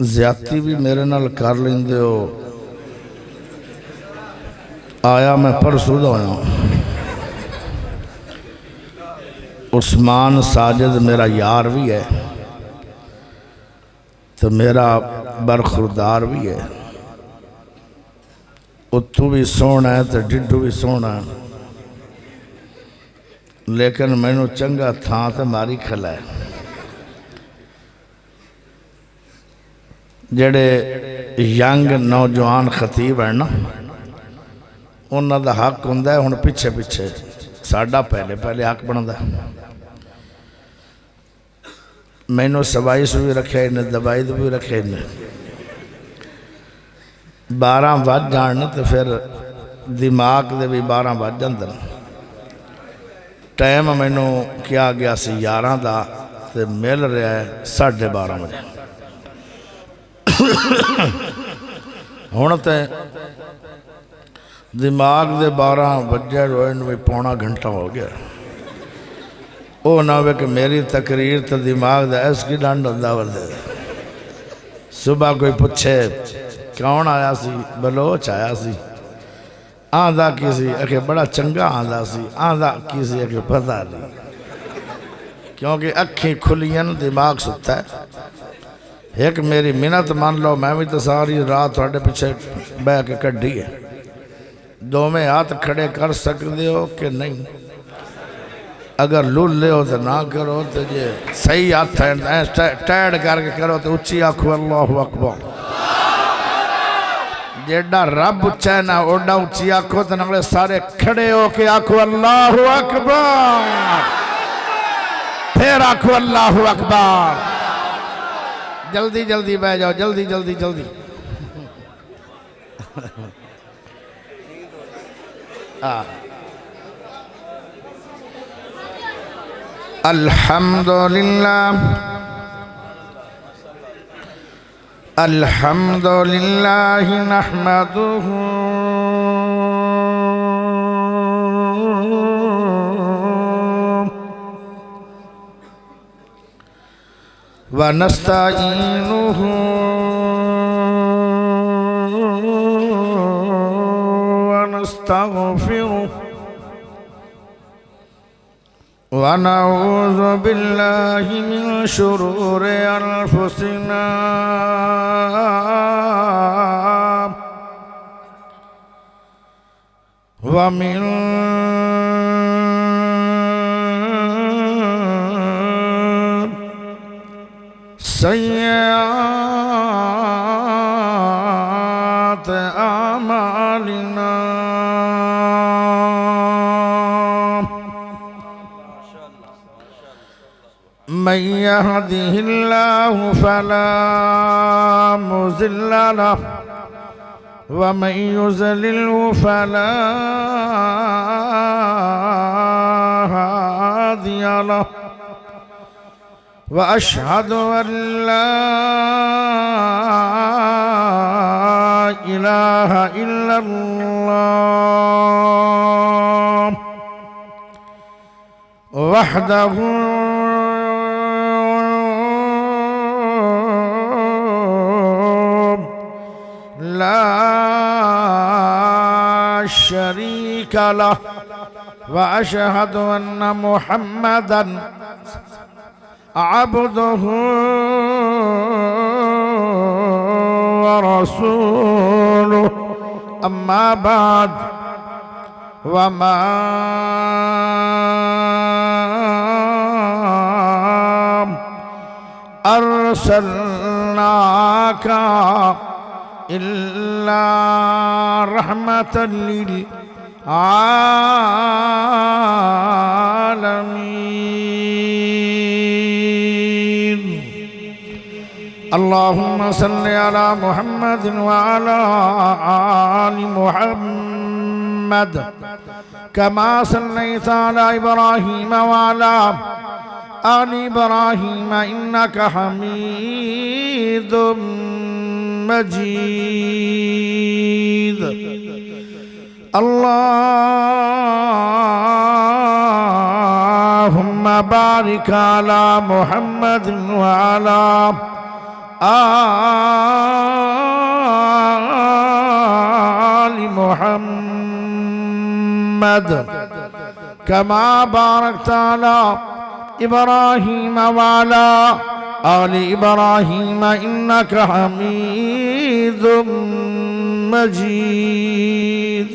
زیادتی بھی میرے نال کر لیندے ہو آیا میں پرسوں دا ہویا عثمان ساجد میرا یار بھی ہے تو میرا برخوردار بھی ہے اتو بھی سونا ہے تو ڈڈو بھی سونا ہے لیکن میں نے چنگا تھا تو ماری کھلا ہے جڑے ینگ نوجوان خطیب ہیں نا انہاں دا حق ہوندہ ہے ہن پیچھے پیچھے ساڈا پہلے پہلے حق بندا ہے میں نے سوائی سے بھی رکھے انہیں دبائی سے بھی رکھے انہیں 12 بج جاننے تو پھر دماغ دے بھی 12 بج جاندن ٹائم میں نے کیا گیا سی 11 دا تو مل رہا ہے 12:30 بجے ہونا تے دماغ دے 12 بجے روئے بھی پونا گھنٹہ ہو گیا او نہ ہوئے کہ میری تقریر تو دماغ دے ایس کی ڈانڈ انداور دے صبح کوئی پچھے کون آیا سی بلوچ آیا سی آندھا کسی اکھے بڑا چنگا آندھا سی آندھا کسی اکھے پتہ نہیں کیونکہ اکھیں کھلین دماغ سکتا ہے ایک میری منت مان لو میں بھی تو ساری رات وڈے پیچھے بے کے کڑھی ہے دو میں ہاتھ کھڑے کر سکتے ہو کہ نہیں اگر لول لے ہو تو نہ کرو تو یہ صحیح ہاتھ ہے ٹیڑ کر کے کرو تو اچھی آنکھو اللہ اکبر جیڑا رب اچھا ہے نا اوڑا اچھی آنکھو تو نگلے سارے کھڑے ہو کے آنکھو اللہ اکبر پھر آنکھو اللہ اکبر جلدی جلدی بہ جاؤ جلدی جلدی جلدی الحمدللہ الحمدللہ نحمدہ ونستعینہ ونستغفرہ ونعوذ باللہ من شرور انفسنا ومن سیئات اعمالنا من يهده الله فلا مضل له ومن يضلله فلا هادي له وأشهد أن لا إله إلا الله وحده لا شريك له وأشهد أن محمدًا عبده ورسوله أما بعد وما أرسلناك إلا رحمة للعالمين اللهم صل على محمد وعلى آل محمد كما صليت على إبراهيم وعلى آل إبراهيم إنك حميد مجيد اللهم بارك على محمد وعلى آل محمد كما باركت على إبراهيم وعلى آل إبراهيم إنك حميد مجيد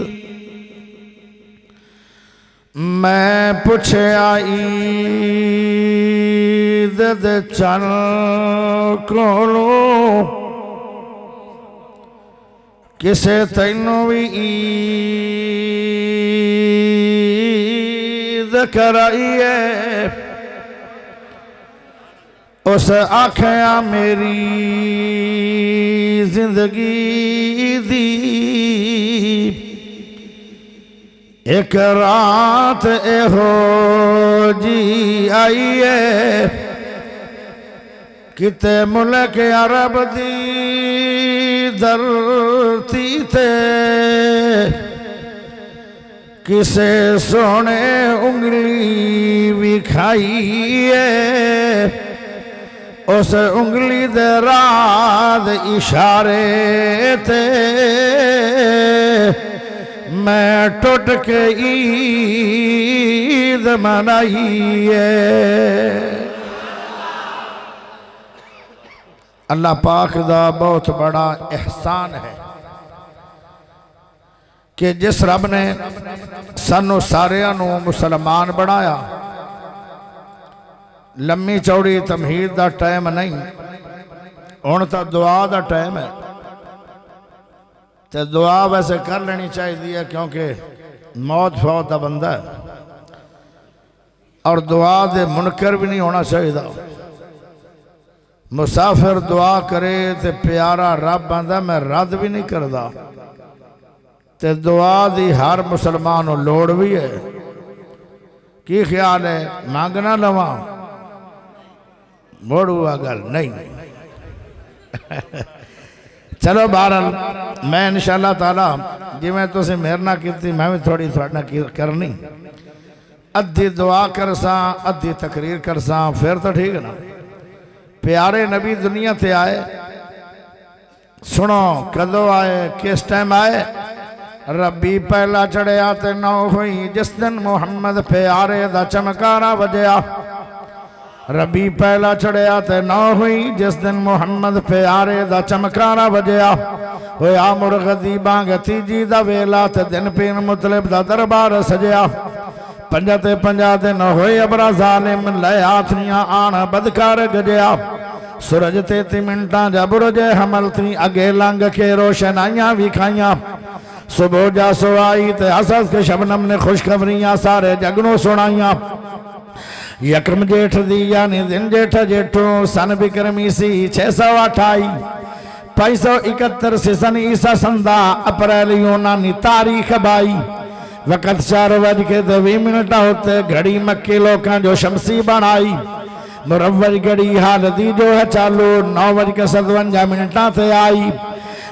میں پوچھیا عید دے چل کولو کسے تینوں بھی عید کرائیے اس آکھیا میری زندگی دی ایک رات اے ہو جی آئیے کتے ملک عرب دی دھرتی تے کسے سونے انگلی بھی کھائیے اس انگلی دے رات اشارے تے میں ٹوٹ کے عید منائیے اللہ پاک دا بہت بڑا احسان ہے کہ جس رب نے سانو ساریانو مسلمان بنایا لمبی چوڑی تمہید دا ٹائم نہیں ہن تا دعا دا ٹائم ہے تے دعا ویسے کر لینی چاہیے کیونکہ موت فوت دا بندہ ہے اور دعا دے منکر بھی نہیں ہونا چاہیے مسافر دعا کرے تے پیارا رب بندہ میں رد بھی نہیں کردہ تے دعا دی ہر مسلمان لوڑ بھی ہے کی خیال ہے مانگنا لواں موڑو اگل نہیں چلو بہرحال میں انشاءاللہ تعالیٰ جی میں تو سے مہر نہ کیتی میں بھی تھوڑی تھوڑنا کرنی ادھی دعا کرساں ادھی تقریر کرساں پھر تو ٹھیک ہے نا پیارے نبی دنیا تے آئے سنو کدو آئے کس ٹائم آئے ربی پہلا چڑھے آتے نو ہوئی جس دن محمد پیارے دا چمکارا وجیا ربی پہلا چڑھے آتے نو ہوئی جس دن محمد پیارے دا چمکارا وجیا ہویا مرغدی بانگتی جی دا ویلا تے دن پین مطلب دا دربار سجیا پنجاتے پنجا دن ہوئی ابرا ظالم لے آتھنیاں آنا بدکار گجیا سورج تیتی منٹاں جا برجے حمل تھی اگے لنگ کے روشنائیاں بھی کھائیاں صبح جا سو آئی تے حساس کے شبنم نے خوشخبریاں سارے جگنوں سنائیاں یکرم جیٹھ دی یعنی دن جیٹھ جیٹھوں سن بکرمی سی 628 571 سے سن عیسیٰ سندہ اپریل یونانی تاریخ بائی وقت 4 بج کے 2 منٹ ہوتے گھڑی مکی لوکاں جو شمسی بنائی مروج گھڑی حال دی جو ہے چالو 9 بج کے 57 منٹاں تے آئی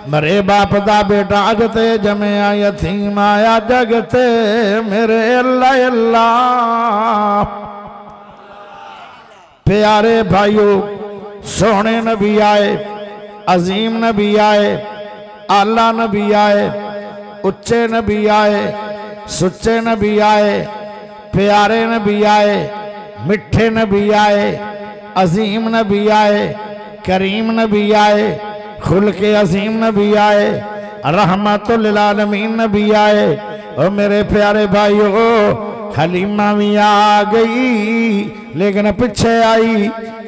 مرے باپ دا بیٹا اگتے جمعہ یتیم آیا جگتے میرے اللہ اللہ پیارے بھائیو سونے نبی آئے عظیم نبی آئے اعلیٰ نبی آئے اچھے نبی آئے سچے نبی آئے پیارے نبی آئے مٹھے نبی آئے عظیم نبی آئے کریم نبی آئے خلق عظیم نبی آئے رحمت للعالمین نبی آئے او میرے پیارے بھائیو حلیمہ بھی آ گئی لیکن پچھے آئی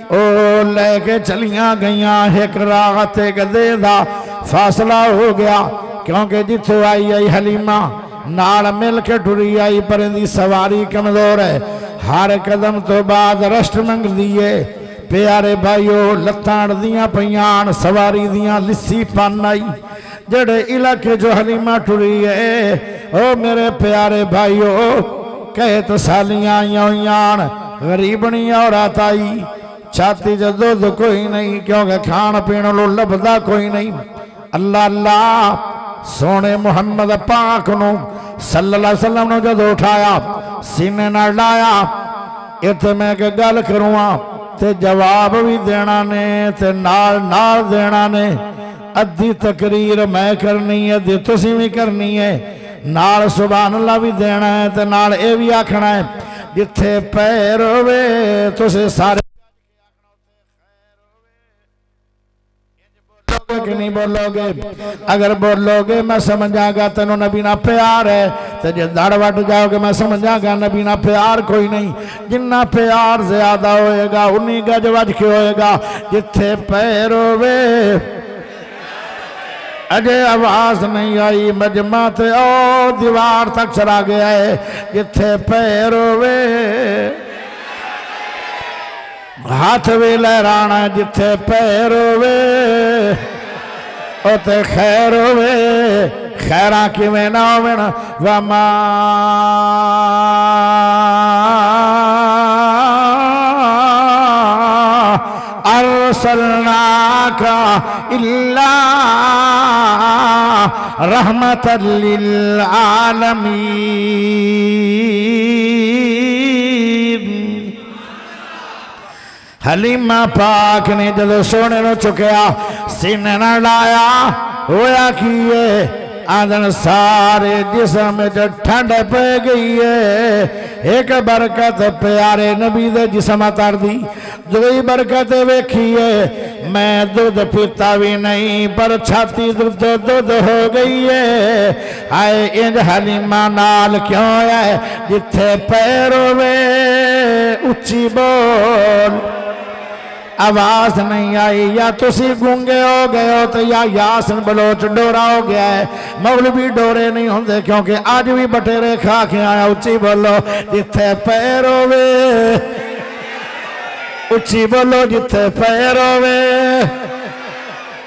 او لے کے چلیاں گئیاں ایک راغت گدے دا فاصلہ ہو گیا کیونکہ جتھو آئی حلیمہ نال مل کے ٹری آئی پرندی سواری کمزور ہے ہر قدم تو بعد رشت منگ دیئے پیارے بھائیو لتاڑ دیاں پیان سواری دیاں لسی پان آئی جڑے علاقے جو حلیمہ ٹری ہے او میرے پیارے بھائیو کہے تو سالیاں یویان غریبنی عورت آئی چھاتی جدود کوئی نہیں کیونکہ کھان پین لو لبدا کوئی نہیں اللہ اللہ سونے محمد پاک نو صلی اللہ علیہ وسلم نے جدو اٹھایا سینے نہ لایا اتنے میں کہ گل کروں تے جواب بھی دینا نے تے نال نال دینا نے ادھی تقریر میں کرنی ہے ادھی تسی بھی کرنی ہے نال سبحان اللہ بھی دینا ہے تے نال اے بھی آکھنا ہے جتھے پیر ہوئے تسی سارے کہ نہیں بولو گے اگر بولو گے میں سمجھا گا تینوں نبی نہ پیار ہے تو جے دڑ وٹ جاؤ گے میں سمجھا گا نبی نہ پیار کوئی نہیں جنہ پیار زیادہ ہوئے گا انہی گج وج کے ہوئے گا جتھے پیر ہوئے اجے آواز نہیں آئی مجمع تے او دیوار تک چلا گیا ہے جتھے پیر ہوئے ہاتھ بھی لہرانا ہے جتھے پیر ہوئے او تے خیر ہوئے خیران کی میں نہ ہوئے نا وما ارسلناک الا رحمت للعالمین حلیمہ پاک نے جدو سونے نو چکیا سینے نہ لایا ہویا کیے آدھن سارے جسم جو ٹھنڈ پہ گئی ہے ایک برکت پیارے نبی دے جسم اتار دی دوئی برکت ویکھیے میں دودھ پیتا بھی نہیں پر چھاتی دودھ ہو گئی ہے آئے انج حلیمہ نال کیوں ہے جتھے پیروں میں اچھی بول آواز نہیں آئی یا تسی گونگے ہو گئے ہو تو یا یاسن بلوچ ڈورا ہو گیا ہے مولوی ڈورے نہیں ہوندے کیونکہ آج بھی بٹیرے کھا کے آیا اچھی بولو جتھے پیر ہوئے اچھی بولو جتھے پیر ہوئے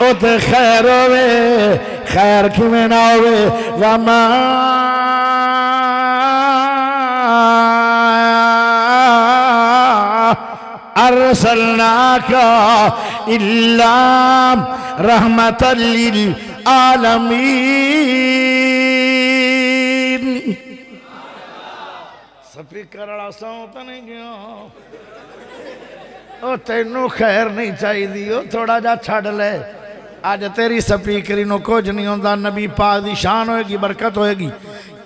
اتے خیر ہوئے خیر کی میں نہ ہوئے وما ارسلناک الا رحمت للعالمین سپیکر اڑا ساؤں تو نہیں گیا او تینوں خیر نہیں چاہی دیو تھوڑا جا چھڑ لے آج تیری سپیکری نو کچھ نہیں ہوندہ نبی پاک دی شان ہوئے گی برکت ہوئے گی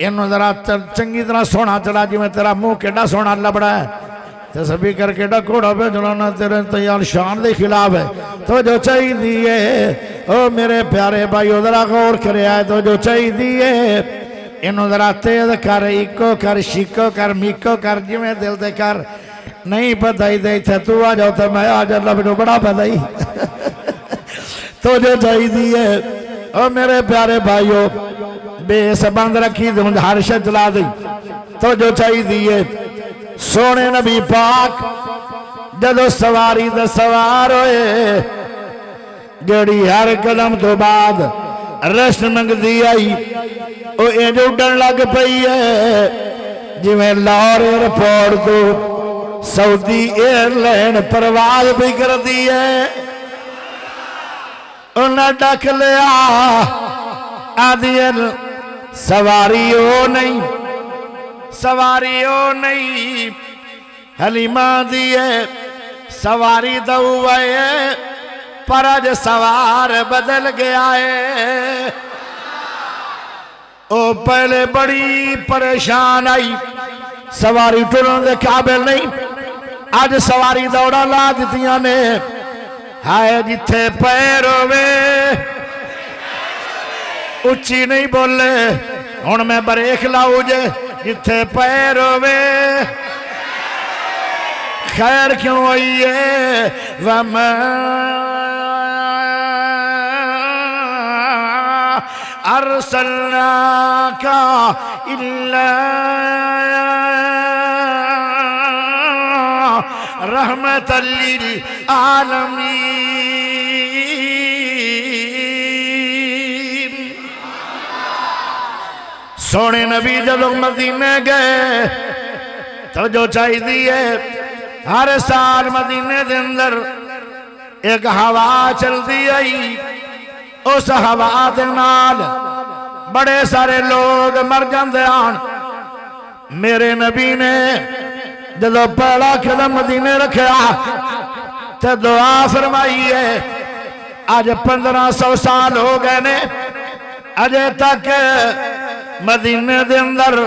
انہوں ذرا چنگی طرح سونا چلا جی میں تیرا منہ کیڑا سونا لبڑا ہے تے سبھی کر کے ڈکوڑا پہ جنہوں تیرے تیار شان دے خلاف ہے تو جو چاہی دیئے او میرے پیارے بھائیو ذرا غور کرے آئے تو جو چاہی دیئے انہوں ذرا تیز کر ایکو کر شکو کر میکو کر جی میں دل دے کر نہیں پتائی دے تھے تو آ جاؤ تو میں آج اللہ بڑا بڑا پتائی تو جو چاہی دیئے او میرے پیارے بھائیو بے سبند رکھی دے مجھے ہر شد چلا دی تو جو چاہی دیئے سونے نبی پاک جدو سواری دے سوار ہوئے جڑی ہر قدم تو بعد رشن منگ دی آئی او این جو ڈن لگ پئی ہے جی میں لاہور ایئرپورٹ تو سعودی ایئر لائن پرواز بھی کر دی ہے انہیں ڈک لیا آدھیل سواری ہو نہیں سواری ہو نہیں حلیمہ دیئے سواری دوئے پر اج سوار بدل گیا ہے او پہلے بڑی پریشان آئی سواری ٹرن دے قابل نہیں آج سواری دوڑا لا دیتیاں نے ہائے جتھے پیر ہوئے اچھی نہیں بولے ہن میں بریک لاؤ جے جتھے پیر ہوئے خیر کیوں ہوئی ہے وما ارسلناک الا رحمت للعالمین سونے نبی جدو مدینے گئے تو جو چاہی دیئے ہر سال مدینے دے اندر ایک ہوا چل دی آئی اس ہوا دے نال بڑے سارے لوگ مر جاندے آن میرے نبی نے جدو پہلا قدم مدینے رکھیا تے دعا فرمائی ہے آج 1500 سال ہو گئے نے اجے تک مدینے دے اندر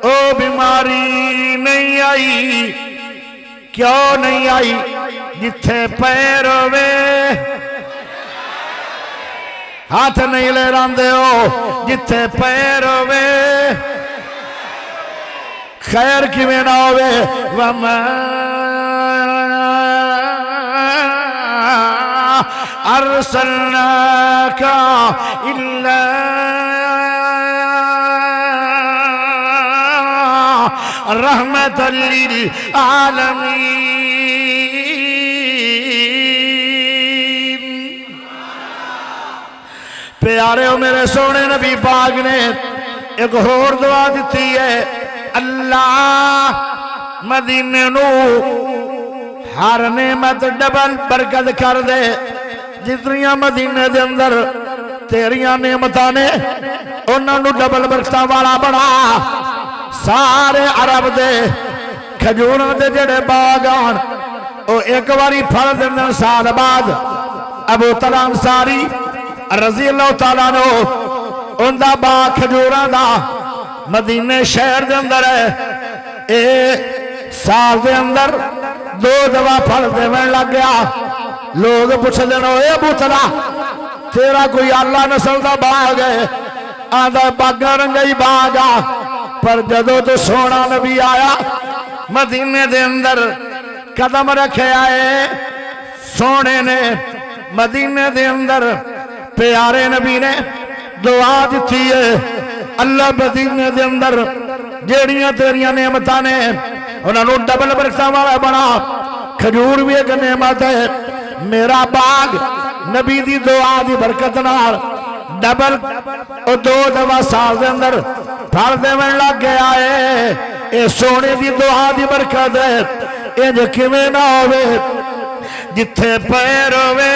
او بیماری نہیں آئی کیوں نہیں آئی جتھے پیر ہوئے ہاتھ نہیں لے راندے ہو جتھے پیر ہوئے خیر کی میں نہ ہوئے وَمَا أَرْسَلْنَاكَ إِلَّا رَحْمَةً لِلْعَالَمِينَ پیارے ہو میرے سونے نبی پاک نے ایک اور دعا دیتی ہے اللہ مدینے نو ہر نعمت ڈبل برکت کر دے جتنیاں مدینے دے اندر تیریاں نعمتاں نے انہاں نو ڈبل برکتاں والا بنا سارے عرب دے کھجوراں دے جڑے باغان او ایک واری پھل دن سال بعد ابو طلحہ انصاری رضی اللہ تعالیٰ عنہ ان دا باغ کھجوراں دا مدینے شہر دے اندر ہے اے سال دے اندر 2 دفعہ پھل دیویں لگ گیا لوگ پوچھ دینا اے ابو طلحہ تیرا کوئی اللہ نسل دا باغ ہے آدھا باغا رنگئی باغ آ پر جدو تو سونا نبی آیا مدینے دے اندر قدم رکھے آئے سونے نے مدینے دے اندر پیارے نبی نے دعا دیتی ہے اللہ مدینے دے اندر جیڑیاں تیریاں نعمتاں نے انہوں نے ڈبل برکتاں والا بنا کھجور بھی ایک نعمت ہے میرا باغ نبی دی دعا دی برکت نال ڈبل اور 2 دفعہ سال دے اندر پھل دیویں لگ گیا ہے اے سونے دی دعا دی برکت ہے اے جو کیویں نہ ہوئے جتھے پیر ہوئے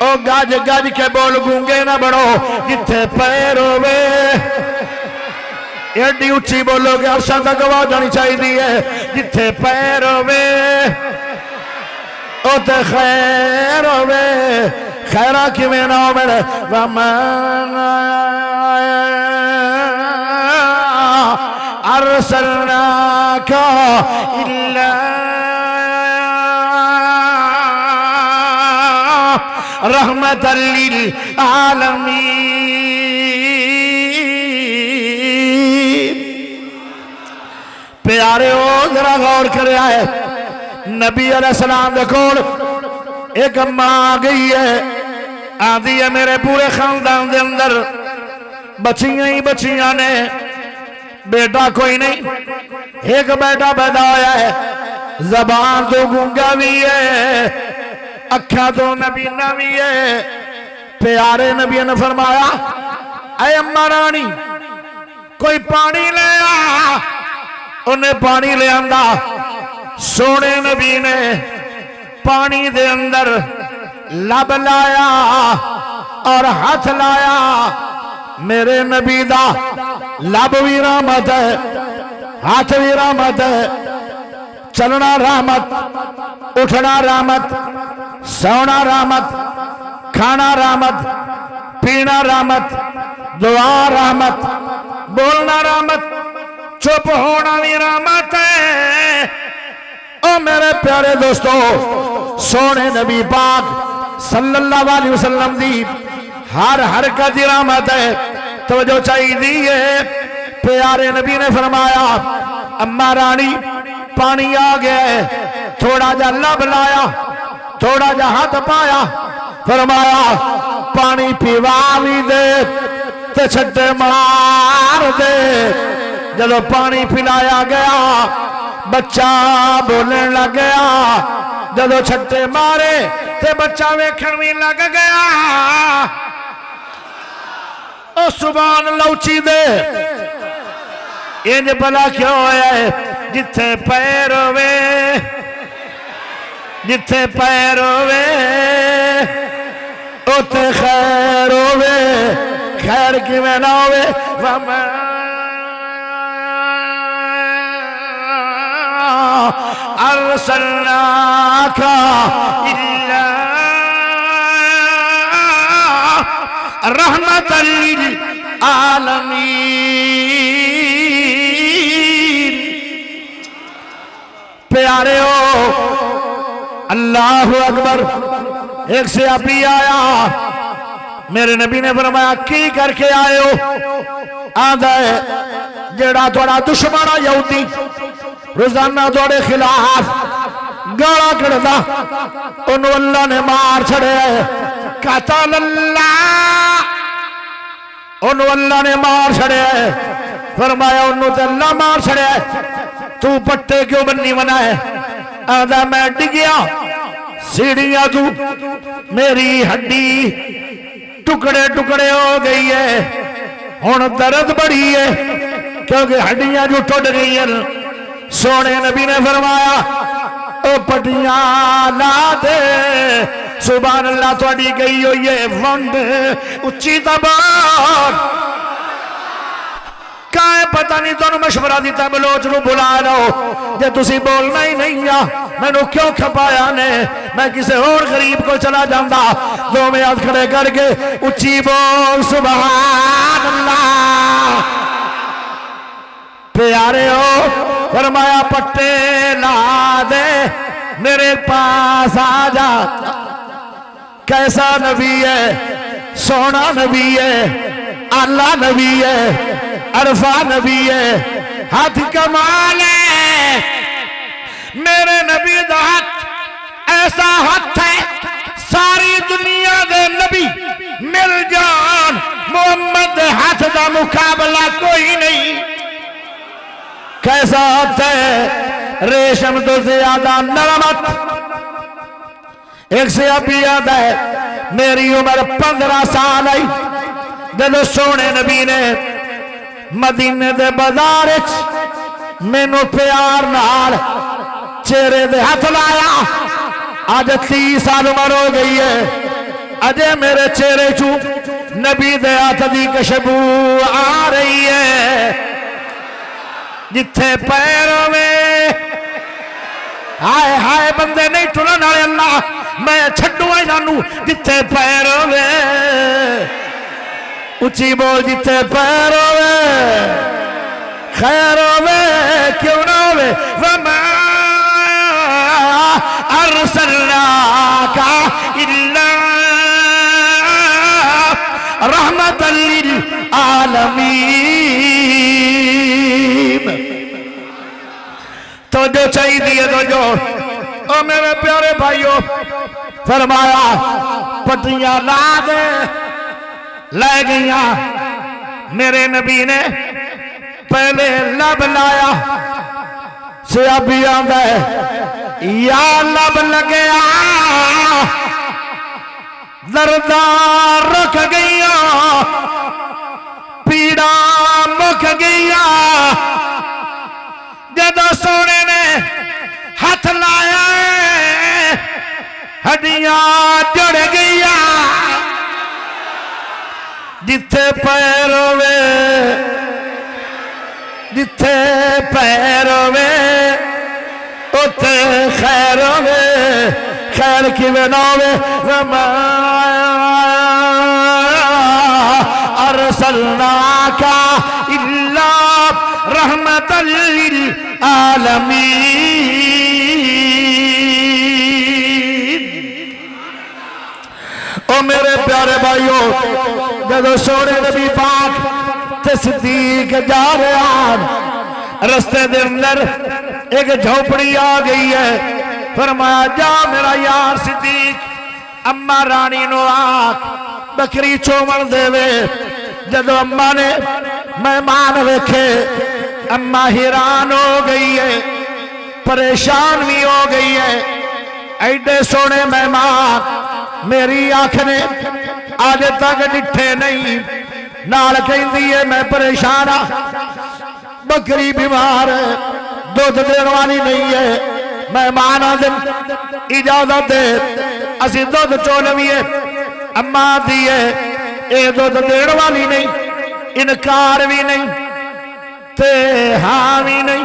او گاج گاج کے بول گونگے نہ بڑھو جتھے پیر ہوئے ایڈی اچھی بولو کہ عرشاں تک آواز جانی چاہی دی ہے جتھے پیر ہوئے او تے خیر ہوئے خیرہ کی میں نہ ہو میرے وَمَا أَرْسَلْنَاكَ إِلَّا رَحْمَةً لِلْعَالَمِينَ پیارے ہو ذرا غور کرے آئے نبی علیہ السلام دے کول ایک ماں آگئی ہے آدھی ہے میرے پورے خاندان دے اندر بچیاں ہی بچیاں نے بیٹا کوئی نہیں ایک بیٹا پیدا ہویا ہے زبان تو گونگا بھی ہے اکھا تو نبینا بھی ہے پیارے نبی نے فرمایا اے اماں رانی کوئی پانی لے آ انہیں پانی لے آندا سونے نبی نے پانی دے اندر لب لایا اور ہاتھ لایا میرے نبی دا لب بھی رحمت ہے ہاتھ بھی رحمت ہے چلنا رحمت اٹھنا رحمت سونا رحمت کھانا رحمت پینا رحمت دعا رحمت بولنا رحمت چپ ہونا بھی رحمت ہے او میرے پیارے دوستو سونے نبی پاک صلی اللہ علیہ وسلم دی ہر حرکت دی رحمت ہے توجہ چاہی دی ہے پیارے نبی نے فرمایا اماں رانی پانی آ گیا ہے تھوڑا جا لب لایا تھوڑا جا ہاتھ پایا فرمایا پانی پیوا بھی دے تے چھٹے مار دے جدو پانی پلایا گیا بچہ بولنے لگ گیا جدو چھٹے مارے تے بچہ ویکھن بھی لگ گیا او سبحان لوچی دے انج بلا کیوں ہے جتھے پیر ہوئے جتھے پیر ہوئے اوتے خیر ہوئے خیر کی میں نہ ہوئے أرسلناك إلا رحمة للعالمين پیارے ہو اللہ اکبر ایک صحابی آیا میرے نبی نے فرمایا کی کر کے آئے ہو آدھا ہے جیڑا تھوڑا دشمنہ یہودی روزانہ تھوڑے خلاف گاڑا کردہ انہوں اللہ نے مار چھڑے قتل اللہ انہوں اللہ نے مار چھڑے فرمایا انہوں تے اللہ مار چھڑے تو پٹے کیوں بنی بنا ہے آدھا میں ڈگیا سیڑھیاں تو میری ہڈی ٹکڑے ٹکڑے ہو گئی ہے ہون درد بڑی ہے کیونکہ ہڈیاں جو ٹوٹ گئی ہیں سونے نبی نے فرمایا او پٹیاں لا دے سبحان اللہ توڑی گئی ہو یہ ونڈ اچھی تبار کائے پتہ نہیں تو انہوں مشورہ دیتا بلوچ نو بلا رہو جے تسی بولنا ہی نہیں یا میں نو کیوں کھپایا نے میں کسے اور غریب کو چلا جاندہ دو میں ہاتھ کھڑے کر کے اچھی بول سبحان اللہ پیارے ہو فرمایا پٹے لا دے میرے پاس آ جا کیسا نبی ہے سونا نبی ہے اللہ نبی ہے عرفہ نبی ہے ہاتھ کمال ہے میرے نبی دا ہاتھ ایسا ہاتھ ہے ساری دنیا دے نبی مل جان محمد ہاتھ دا مقابلہ کوئی نہیں کیسا ہاتھ ہے ریشم تو زیادہ نرمت ایک سے ابھی یاد ہے میری عمر 15 سال آئی جب سونے نبی نے مدینے دے بازار مینوں پیار نال چہرے دے ہاتھ لایا آج 30 سال عمر ہو گئی ہے اجے میرے چہرے چو نبی دے ہاتھ دی خوشبو آ رہی ہے جتھے پیروں میں ہائے ہائے بندے نہیں ٹرن والے اللہ میں چھڈوں ہی جانوں جتھے پیروں میں اچھی بول جتھے پیروں میں خیروں میں کیوں نہ ہوئے وَمَا أَرْسَلْنَاكَ إِلَّا رَحْمَةً لِلْعَالَمِينَ تو جو چاہیے دیئے تو جو او میرے پیارے بھائیوں فرمایا پٹیاں لا دے لے گئیاں میرے نبی نے پہلے لب لایا صحابی آندہ ہے یا لب لگیا دردار رکھ گئیاں پیڑا مک گئیاں جدو سونے نے ہاتھ لایا ہڈیاں جڑ گئیاں جتھے پیر ہوئے جتھے پیر ہوئے اتھے خیر ہوئے خیر کی بنا ہوئے وَمَا أَرْسَلْنَاكَ إِلَّا رَحْمَةً لِلْعَالَمِينَ او میرے پیارے بھائیوں جب سونے نبی پاک تے صدیق جا رہے آن رستے دے اندر ایک جھوپڑی آ گئی ہے فرمایا جا میرا یار صدیق اممہ رانی نو آکھ بکری چومن دے وے جدو اممہ نے مہمان ویکھے اممہ حیران ہو گئی ہے پریشان بھی ہو گئی ہے ایڈے سونے مہمان میری آنکھ نے آج تک ڈٹھے نہیں نال کہیں دیئے میں پریشان بکری بیمار ہے دودھ دین والی نہیں ہے مہمان آدم اجازت دے اسی دودھ چولوی ہے اماں دیئے اے دودھ دین والی نہیں انکار بھی نہیں تے ہاں بھی نہیں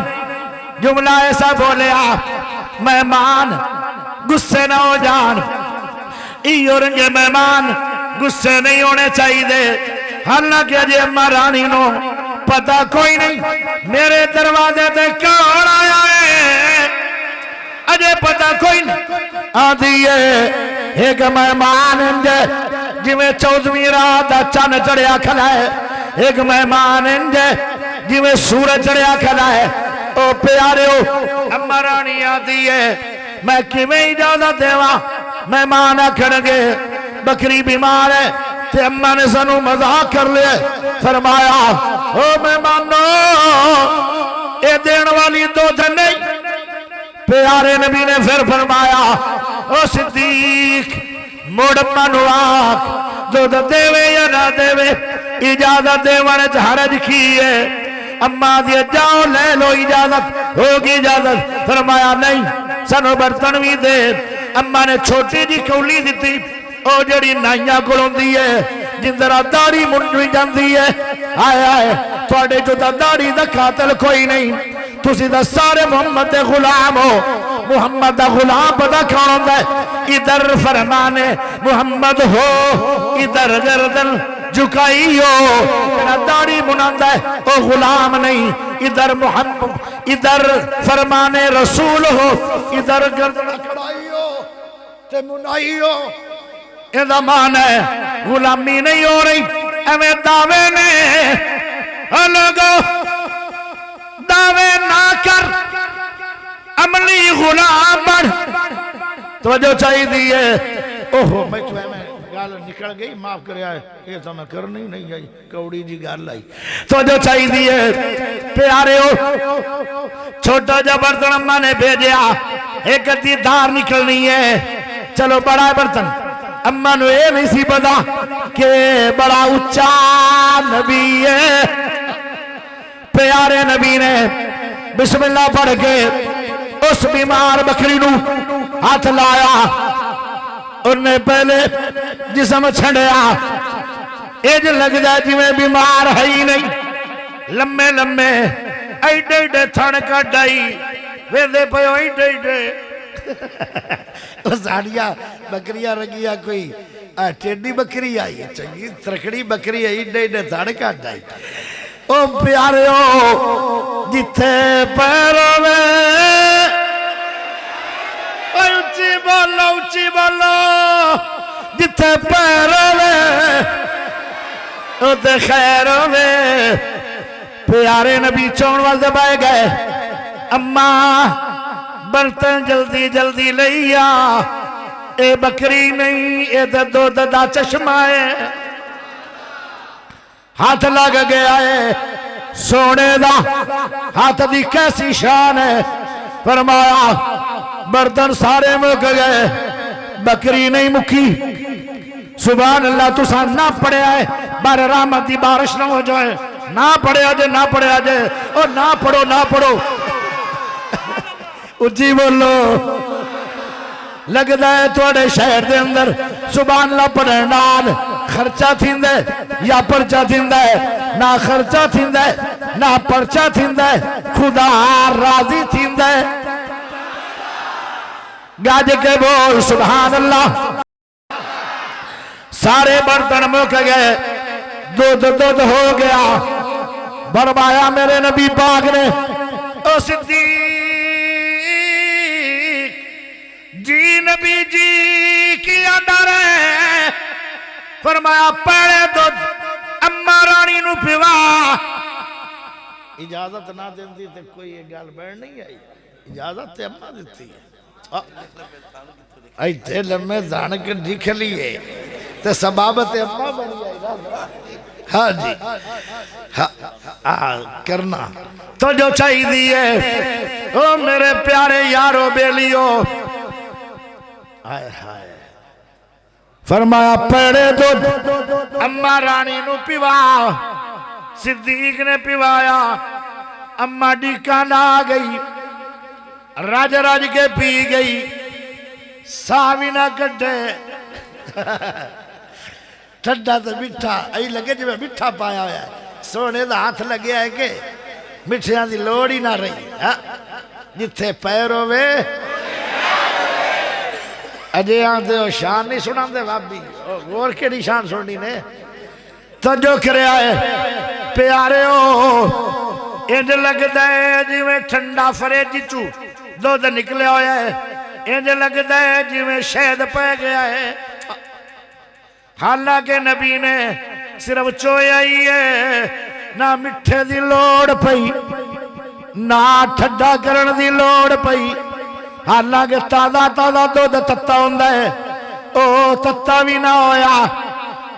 جملہ ایسا بولے آپ مہمان گسے نہ ہو جان ایو رنگے مہمان گسے نہیں ہونے چاہیے حالانکہ اجے اما رانی نو پتہ کوئی نہیں میرے دروازے تے کون آیا ہے اجے پتہ کوئی نہیں آدھی ہے ایک مہمان انجے جی میں 14ویں رات چن چڑھیا کھلا ہے ایک مہمان انجے جی میں سورج چڑھیا کھلا ہے او پیارے ہو اما رانی آدھی ہے میں کیویں اجازت دیواں مہمان آکھنگے بکری بیمار ہے تے اماں نے سانو مذاق کر لیا فرمایا او مہمانو اے دین والی دودھ نہیں پیارے نبی نے پھر فرمایا او صدیق موڑ منو آکھ دودھ دیوے یا نہ دیوے اجازت دیوانے حرج کی ہے اماں دیا جاؤ لے لو اجازت ہوگی اجازت فرمایا نہیں سانو برتن بھی دے اماں نے چھوٹی جی کولی دیتی او جڑی نائیاں کلوں دی ہے جن ذرا داڑھی منڈوی جاندی ہے آئے آئے توڑے جو دا داڑھی دا قاتل کوئی نہیں تسی دا سارے محمد دے غلام ہو محمد دا غلام پتا کون ہوتا ہے ادھر فرمانے محمد ہو ادھر گردن جھکائی ہو میرا داڑھی مناندہ ہے او غلام نہیں ادھر محمد ادھر فرمانے رسول ہو ادھر گردن کڑائی ہو تے منائی ہو اندہ مان ہے غلامی نہیں ہو رہی ایویں دعوے نے لوگو دعوے نہ کر عملی غلام بڑھ توجہ چاہی دیئے اوہو میں تو میں گال نکل گئی معاف کریا ہے یہ تو میں کرنی نہیں گئی کوڑی جی گال لائی توجہ چاہی دیئے پیارے ہو چھوٹا جا برتن اممہ نے بھیجیا ایک ادھی دار نکلنی ہے چلو بڑا ہے برتن اممہ نے یہ نہیں سی پتا کہ بڑا اچھا نبی ہے پیارے نبی نے بسم اللہ پڑھ کے اس بیمار بکری نو ہاتھ لایا انہیں پہلے جسم چھڑیا ایج لگ جائے جی میں بیمار ہے ہی نہیں لمے لمے ایڈے ایڈے تھن کا ڈائی ویدے پیو ایڈے ایڈے ساڑیا بکریاں رگیا کوئی ٹیڈی بکری آئی چنگی ترکڑی بکری آئی ایڈے ایڈے تھن کا ڈائی او پیارے ہو جتھے پیروں میں اچھی بولو جتھے پیروں میں او تے خیروں میں پیارے نبی چون والدے بائے گئے اماں برتن جلدی جلدی لیا اے بکری نہیں اے دو دا چشمہ ہے ہاتھ لگ گیا ہے سونے دا ہاتھ دی کیسی شان ہے فرمایا برتن سارے مک گئے بکری نہیں مکی سبحان اللہ تو سان نہ پڑے آئے بار رحمت دی بارش نہ ہو جائے نہ پڑے آجے نہ پڑے آجے اور نہ پڑھو اجی بولو لگ دائے توڑے شہر دے اندر سبحان اللہ پڑھن نال خرچہ تھیندے یا پرچہ تھیندے نہ خرچہ تھیندے نہ پرچہ تھیندے خدا راضی تھیندے گاج کے بول سبحان اللہ سارے برتن مک گئے دودھ ہو گیا برمایا میرے نبی پاک نے او صدیق جی نبی جی کیا ڈر ہے فرمایا پہلے دودھ اماں رانی نو پیوا اجازت نہ دیندی تے کوئی یہ گال بیڑ نہیں آئی اجازت تے اماں دیتی ہے ایتے لمحے دان کے دکھ لیے تے سبابت اماں بنی آئی ہاں جی کرنا تو جو چاہی دیئے او میرے پیارے یارو بیلیو آئے ہائے فرمایا پیڑے دودھ اماں رانی نو پیوا صدیق نے پیوایا اماں ڈیکان آ گئی راج راج کے پی گئی ساوی نہ کٹے ٹھڈا تو مٹھا ای لگے جو میں مٹھا پایا ہویا ہے سونے دا ہاتھ لگیا ہے کہ مٹھیاں دی لوڑی نہ رہی جتھے پیر ہوئے اجے آندے ہو شان نہیں سنا دے بابی اور کیڑی شان سننی نے توجہ کرے آئے پیارے ہو انج لگدا ہے جویں ٹھنڈا فریج چو دودھ نکلے ہویا ہے انج لگدا ہے جویں شہد پہ گیا ہے حالانکہ نبی نے صرف چویا ہی ہے نہ مٹھے دی لوڑ پئی نہ ٹھڈا کرن دی لوڑ پئی حالانکہ تازہ تازہ دودھ تتا ہوندا ہے او تتا بھی نہ ہویا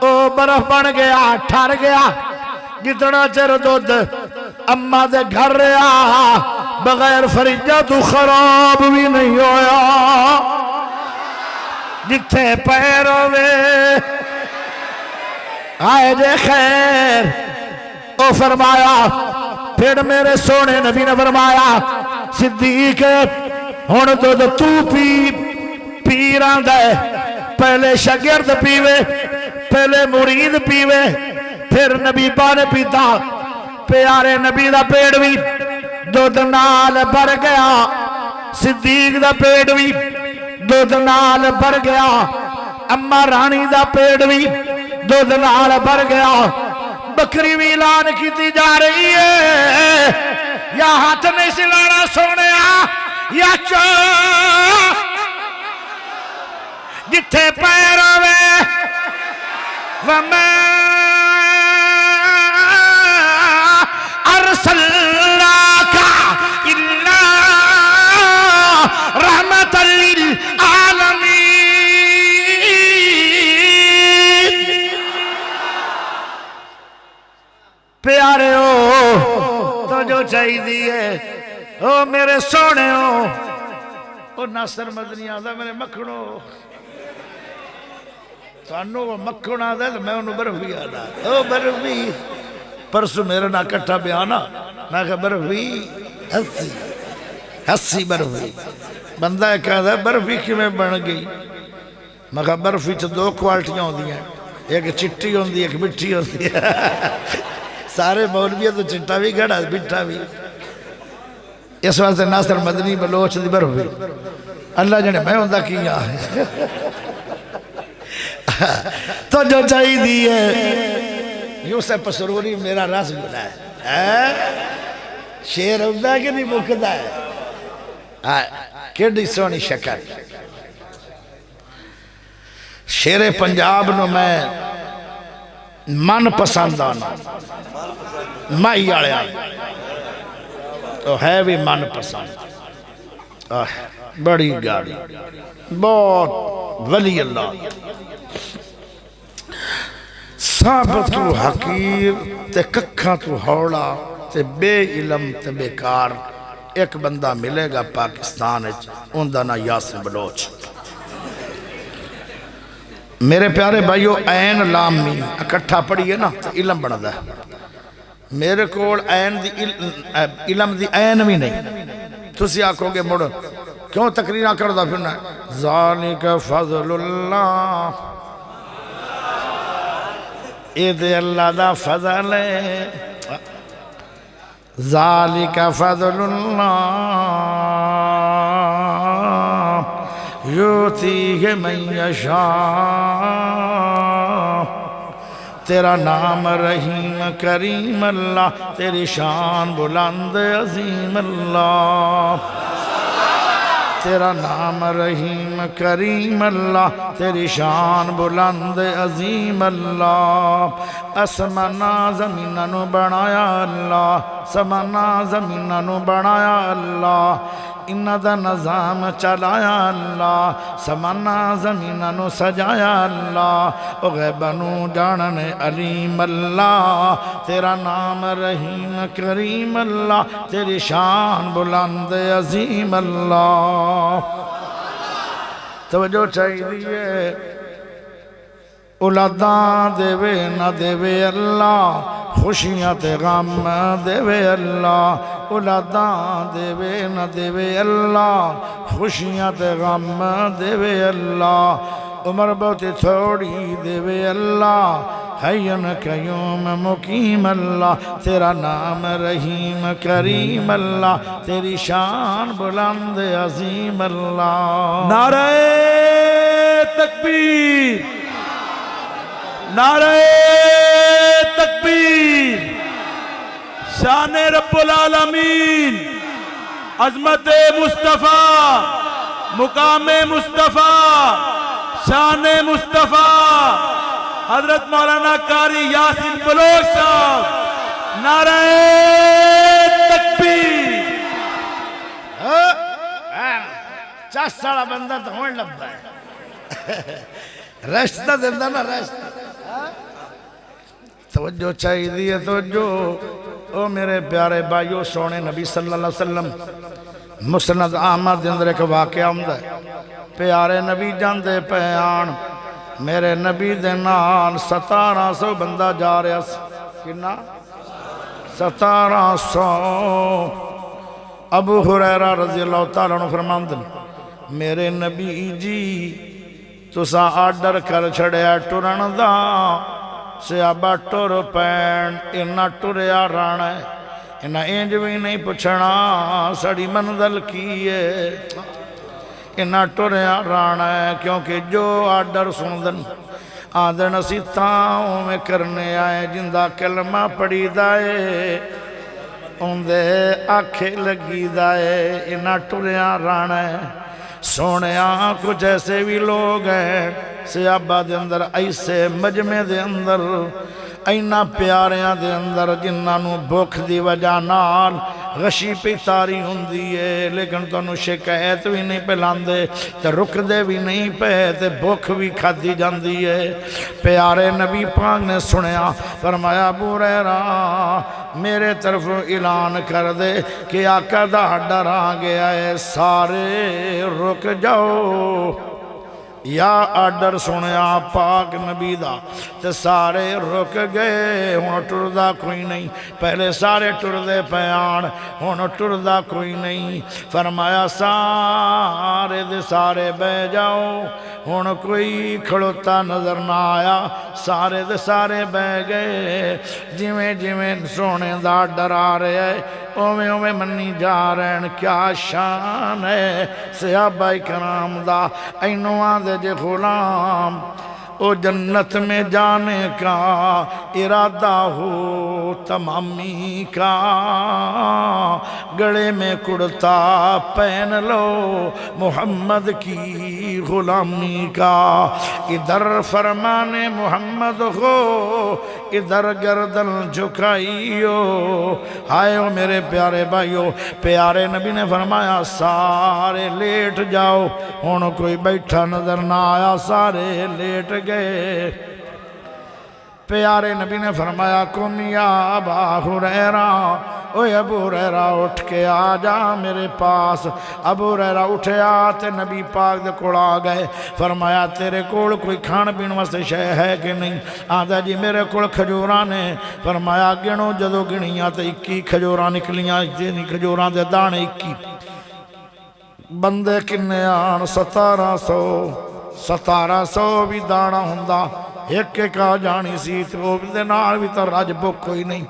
او برف بن گیا ٹھر گیا جتنا چر دودھ اماں دے گھر رہا بغیر فریجہ تو خراب بھی نہیں ہویا جتھے پیر ہوئے آئے جے خیر او فرمایا پھر میرے سونے نبی نے فرمایا صدیق ہون دودھ تو پی رہا ہے پہلے شاگرد پیوے پہلے مرید پیوے پھر نبی پانے پیتا پیارے نبی دا پیڑ بھی دودھ نال بھر گیا صدیق دا پیڑ بھی دودھ نال بھر گیا اماں رانی دا پیڑ بھی دودھ نال بھر گیا بکری بھی اعلان کیتی جا رہی ہے یا ہاتھ نہیں سلانا سونے یا جتھے پیر ہوئے وَمَا أَرْسَلْنَاكَ إِلَّا رَحْمَةً لِلْعَالَمِينَ پیارے ہو تو جو چاہی دیئے او میرے سونے ہو او ناصر مدنی آدھا میرے مکھنو تو انہوں وہ مکھن آدھا تو میں انہوں برف بھی آدھا او برف بھی پرسو میرے نا کٹھا بیانا میں کہا برف بھی ہسی برف بھی بندہ ایک آدھا برف بھی کی میں بڑھ گئی میں کہا برف بھی تو دو کوالٹیاں ہوں دی ہیں ایک چٹی ہوں دی ایک مٹھی ہوں دی سارے مولوی تو چٹا بھی گھڑا مٹھا بھی اس واسطے ناصر مدنی بلوچ دی برف بھی اللہ جنے میں ہوں دا کیا تو جو چاہی دی ہے یوسف سروری میرا راس گلا ہے شیر ہوتا ہے کہ نہیں مکتا ہے کیڑی سونی شکر شیر پنجاب نو میں من پسند آنا مائی آڑے آئے تو ہے بھی من پسند بڑی گاڑی بہت ولی اللہ صاحب تو حقیر تے ککھاں تو ہوڑا تے بے علم تے بیکار ایک بندہ ملے گا پاکستان اندہ نا یاسر بلوچ میرے پیارے بھائیو این لام میم اکٹھا پڑھئے نا تو علم بڑھ دا میرے کوڑ این دی علم دی این بھی نہیں تسی آکھو گے مڑ کیوں تقریر کر دا پھرنا ذالک فضل اللہ اید اللہ دا فضل ہے ذالک فضل اللہ یوتیہ من یشاء تیرا نام رحیم کریم اللہ تیری شان بلند عظیم اللہ تیرا نام رحیم کریم اللہ تیری شان بلند عظیم اللہ اسمنا زمینہ بنایا اللہ سمنا زمینہ بنایا اللہ انہ دا نظام چلایا اللہ سمنا زمینہ سجایا اللہ او غیبنو جانن علیم اللہ تیرا نام رحیم کریم اللہ تیری شان بلند عظیم اللہ توجہ چاہیے اولاداں دے نہ دے اللہ خوشیاں تے غم دے اللہ اولاداں دے نہ دے اللہ خوشیاں تے غم دے اللہ عمر بہت تھوڑی دے اللہ حیّن قیوم مقیم اللہ تیرا نام رحیم کریم اللہ تیری شان بلند عظیم اللہ نعرہ تکبیر نعرہ تکبیر شان رب العالمین عظمت مصطفیٰ مقام مصطفیٰ شان مصطفیٰ حضرت مولانا قاری یاسین بلوچ صاحب نعرہ تکبیر چس والا بندہ تو ہونے لگتا ہے ریسٹ تو دینا نا ریسٹ توجہ چاہیے توجہ او میرے پیارے بھائیو سونے نبی صلی اللہ علیہ وسلم مسند احمد دے اندر ایک واقعہ ہوندا ہے پیارے نبی جاندے پیان میرے نبی دے نال 1700 بندہ جا رہا سی کنا 1700 ابو ہریرہ رضی اللہ تعالیٰ عنہ فرماندن میرے نبی جی تسا آرڈر کر چھڑیا ٹرن دا صحابہ ٹر پین انہا ٹریا رانا ہے انہا اینج بھی نہیں پچھنا سڑی منزل کیے انہا ٹریا رانا ہے کیونکہ جو آرڈر سندن آدھن اسی تاؤں میں کرنے آئے جندہ کلمہ پڑی دائے اندے آنکھیں لگی دائے انہا ٹریا رانا ہے سونے کچھ ایسے بھی لوگ ہیں صحابہ دے اندر ایسے مجمع دے اندر اینا پیاریاں دے اندر جنہاں نو بھوک دی وجہ نال غشی پہ تاری ہوندی ہے لیکن تو انہوں شکایت بھی نہیں پہلاندے تے رک دے بھی نہیں پہ تے بھوک بھی کھادی جاندی ہے پیارے نبی پاک نے سنیا فرمایا ابو ہریرہ میرے طرف اعلان کر دے کہ آقا دا ڈر آ گیا ہے سارے رک جاؤ یا آرڈر سنیا پاک نبی دا تے سارے رک گئے ہون ٹردہ کوئی نہیں پہلے سارے ٹردے پیان ہون ٹردہ کوئی نہیں فرمایا سارے دے سارے بے جاؤ ہون کوئی کھڑوتا نظر نہ آیا سارے دے سارے بے گئے جویں جویں سونے دا ڈر آ رہے ہیں اومیں اومیں منی جا رہے ہیں کیا شان ہے صحابہ کرام دا اینوان دے جے غلام او جنت میں جانے کا ارادہ ہو تمامی کا گڑے میں کرتا پہن لو محمد کی غلامی کا ادھر فرمان محمد ہو ادھر گردن جھکائیو آئے میرے پیارے بھائیو پیارے نبی نے فرمایا سارے لیٹ جاؤ ہون کوئی بیٹھا نظر نہ آیا سارے لیٹ گئے پیارے نبی نے فرمایا کم یا ابا ہریرہ اوہ ابو ہریرہ اٹھ کے آ جا میرے پاس ابو ہریرہ اٹھے آتے نبی پاک دے کوڑ آ گئے فرمایا تیرے کوڑ کوئی کھان پین واسطے شے ہے کہ نہیں آدھا جی میرے کوڑ کھجوراں نے فرمایا گنو جدو گنیاں تے 21 کھجوراں نکلیاں کھجوراں دے دانے 21 بندے کنے آن 1700 بھی دانا ہوندا ایک ایک آ جانی سی تو دے نال بھی تو رج بک کوئی نہیں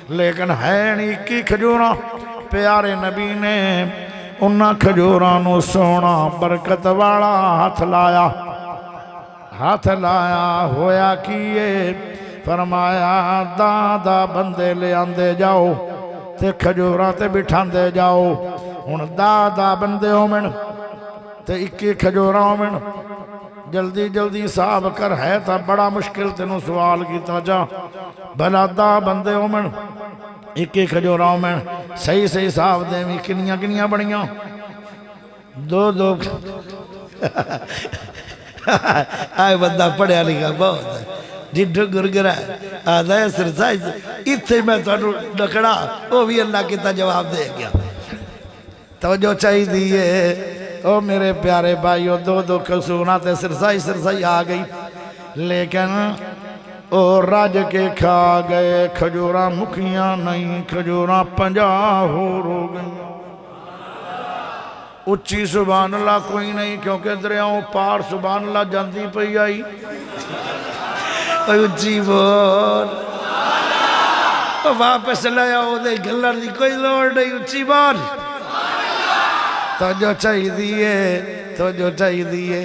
لیکن ہے نہیں کی کھجوراں پیارے نبی نے انہاں کھجوراں نو سونا برکت والا ہاتھ لایا ہویا کیے فرمایا دادا بندے لے آندے جاؤ تے کھجوراں تے بٹھاندے جاؤ ہن دادا بندے ہومن تے 21 کھجوراں ہومن جلدی جلدی صاحب کر ہے تھا بڑا مشکل تینوں سوال کیتا جا بھلا دا بندے ہومن 21 کھجوراں ہومن صحیح صاحب دے میں کنیاں بڑیاں 2 آئے بندہ پڑھیا لکھا بہت ہے جڈو گرگرہ آدھا ہے سرسائز اتھے میں تو نکڑا وہ بھی اللہ کی تا جواب دے گیا توجہ چاہی دیئے او میرے پیارے بھائیو 2 کسوناتے سرسائی آ گئی لیکن او راج کے کھا گئے کھجوراں مکھیاں نہیں کھجوراں 50 ہو گئی اچھی سبحان اللہ کوئی نہیں کیونکہ دریاؤں پار سبحان اللہ جاندی پئی آئی اچھی بول واپس لیا ہو دے گلر دی کوئی لوڑ نہیں اچھی بول توجہ چاہی دیئے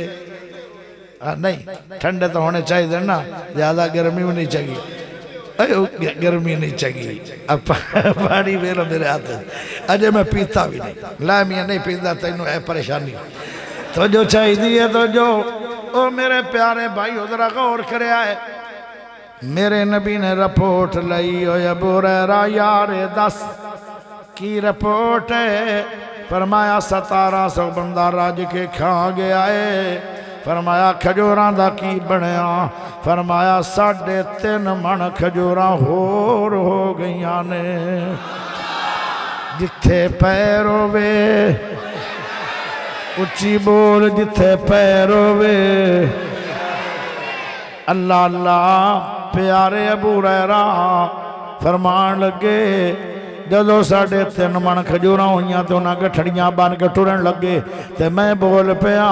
نہیں ٹھنڈے تو ہونے چاہیے نا، زیادہ گرمی بھی نہیں چاہیے، گرمی نہیں چاہیے، اب پانی میرا میرے ہاتھ ہے، اجے میں پیتا بھی نہیں، لا میاں نہیں پیتا تینوں ہے پریشانی، تو جو چاہیے تو جو او میرے پیارے بھائی ادھر غور کرے آئے، میرے نبی نے رپورٹ لئی او ابو ہریرہ یار 10 کی رپورٹ ہے، فرمایا 1700 بندہ راج کے کھا گیا ہے، فرمایا کھجوران دا کی بنیا، فرمایا 3.5 من کھجوران ہور ہو گئیاں نے، جتھے پیر ہووے اچھی بول، جتھے پیر ہووے اللہ اللہ۔ پیارے ابو ہریرہ فرمان لگے جدو 3.5 من کھجوراں ہوئیاں تو انہاں گٹھڑیاں بن کے ٹرن لگے، تے میں بول پیا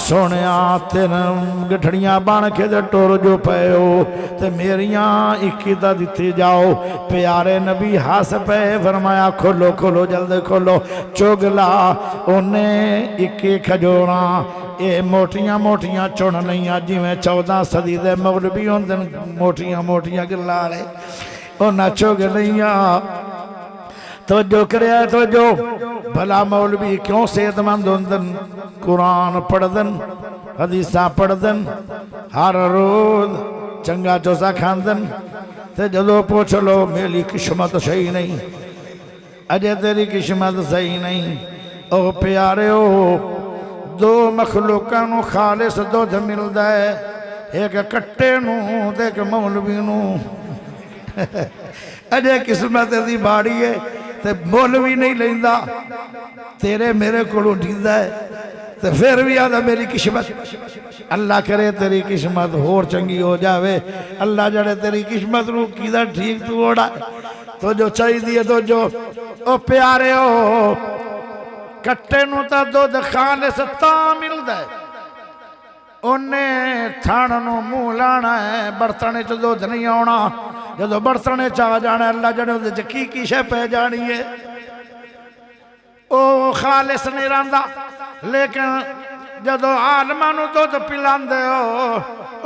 سونیا 3 گٹھڑیاں بن کے تے ٹر جو پے ہو تے میریاں 21 دا دتی جاؤ۔ پیارے نبی ہس پے، فرمایا کھولو کھولو جلد کھولو، چگلا انہیں 21 کھجوراں اے موٹیاں موٹیاں چن لئیاں، جی میں 14 صدی دے مولوی ہوندن موٹیاں موٹیاں گلارے انہاں چگ لئیاں۔ توجہ کرے آئے توجہ، بھلا مولوی کیوں صحت مند ہوندن؟ قرآن پڑھدن، حدیثہ پڑھدن، ہر روز چنگا چوسا کھاندن، تے جدو پوچھ لو میری قسمت صحیح نہیں، اجے تیری قسمت صحیح نہیں۔ او پیارے ہو، 2 مخلوقاں نو خالص دودھ ملدا ہے، ایک کٹے نو تے ایک مولوی نو، اجے قسمت دی باڑی ہے تے مولوی نہیں لیندا، تیرے میرے کو ڈھیندا ہے تے پھر بھی آدھا میری قسمت۔ اللہ کرے تیری قسمت ہور چنگی ہو جاوے، اللہ جڑے تیری قسمت رو کیدا ٹھیک تو اوڑا۔ تو جو چاہی دیئے تو جو او پیارے ہو، کٹے نو تا دودھ خالص تاں ملدا ہے، انہیں تھاننو منہ لانا ہے، برتنے چ دودھ نہیں آنا، جدو برتنے چاہ جانا ہے اللہ جڑے دے کی شے پہ جانی ہے، او خالص نہیں رہندا۔ لیکن جدو عالمانو دودھ پلان دے ہو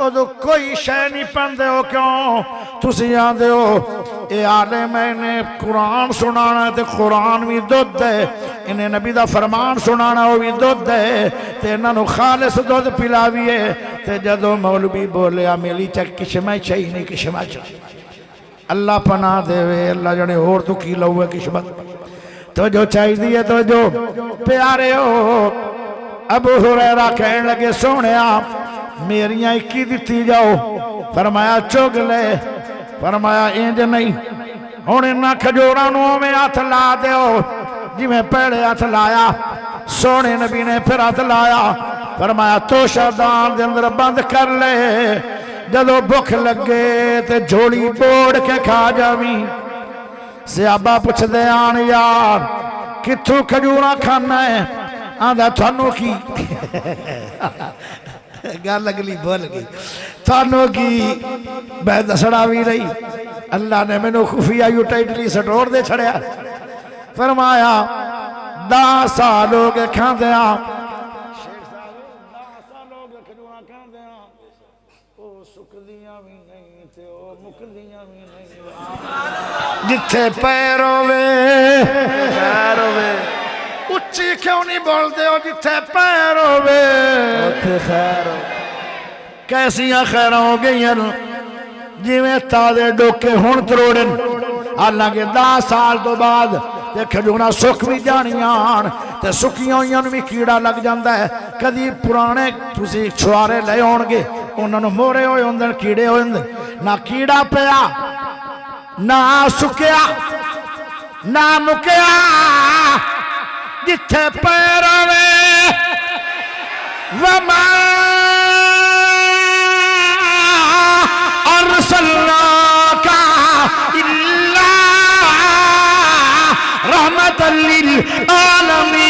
ادو کوئی شے نہیں پندے ہو، کیوں تسی آندے ہو اے عالم نے قرآن سنانا تے قرآن بھی دودھ دے، انہیں نبی دا فرمان سنانا ہو بھی دودھ دے، تے انہاں نو خالص دودھ پلاویے، تے جدو مولوی بولیا میلی چک کشمہ چاہی نہیں کشمہ چاہی، اللہ پناہ دے وے، اللہ جڑے اور تو کی لوے قسمت۔ تو جو چاہی دیئے تو جو پیارے ہو، ابو ہریرہ کہنے لگے سونیا میریاں 21 دتی جاؤ، فرمایا چگ لے، فرمایا انج نہیں، ہن انہاں کھجورانوں میں ہاتھ لا دیو، جی میں پہلے ہاتھ لایا، سونے نبی نے پھر ہاتھ لایا، فرمایا توشہ دان دے اندر بند کر لے، جدو بھوک لگے تے جھوڑی بوڑ کے کھا جاویں۔ صحابہ پوچھ دے آن یار کتھوں کھجوراں کھانا ہے؟ آندھا تھانو کی گال اگلی بول گئی، تھانو کی میں دسڑا بھی رہی، اللہ نے میں نو خفیہ یو ٹائٹلی سٹور دے چھڑیا، فرمایا 10 سال ہو گئے کھان دے آن، 10 سال ہو گئے کھجوراں کھان دے آن، او سکدیاں بھی نہیں تے او مکدیاں بھی نہیں، جتھے پیروے اچھی کیوں نہیں بول دے ہو، جتھے پیروے کیسیاں خیرہ ہو گئی ہیں جی میں تازے ڈوکے ہون تروڑن، حالانکہ 10 سال تو بعد تے کھجوراں سکھ بھی جانیاں تے سکھیاں ہوئیاں بھی کیڑا لگ جاندہ ہے، کدی پرانے تسی چھوارے لے ہونگے انہوں نے مورے ہوئے ہوندن کیڑے ہوئے ہوندن، نہ کیڑا پیا نہ سکیا نہ مکیا، جتھے پیروے وما ارسلناک الا رحمت للعالمین۔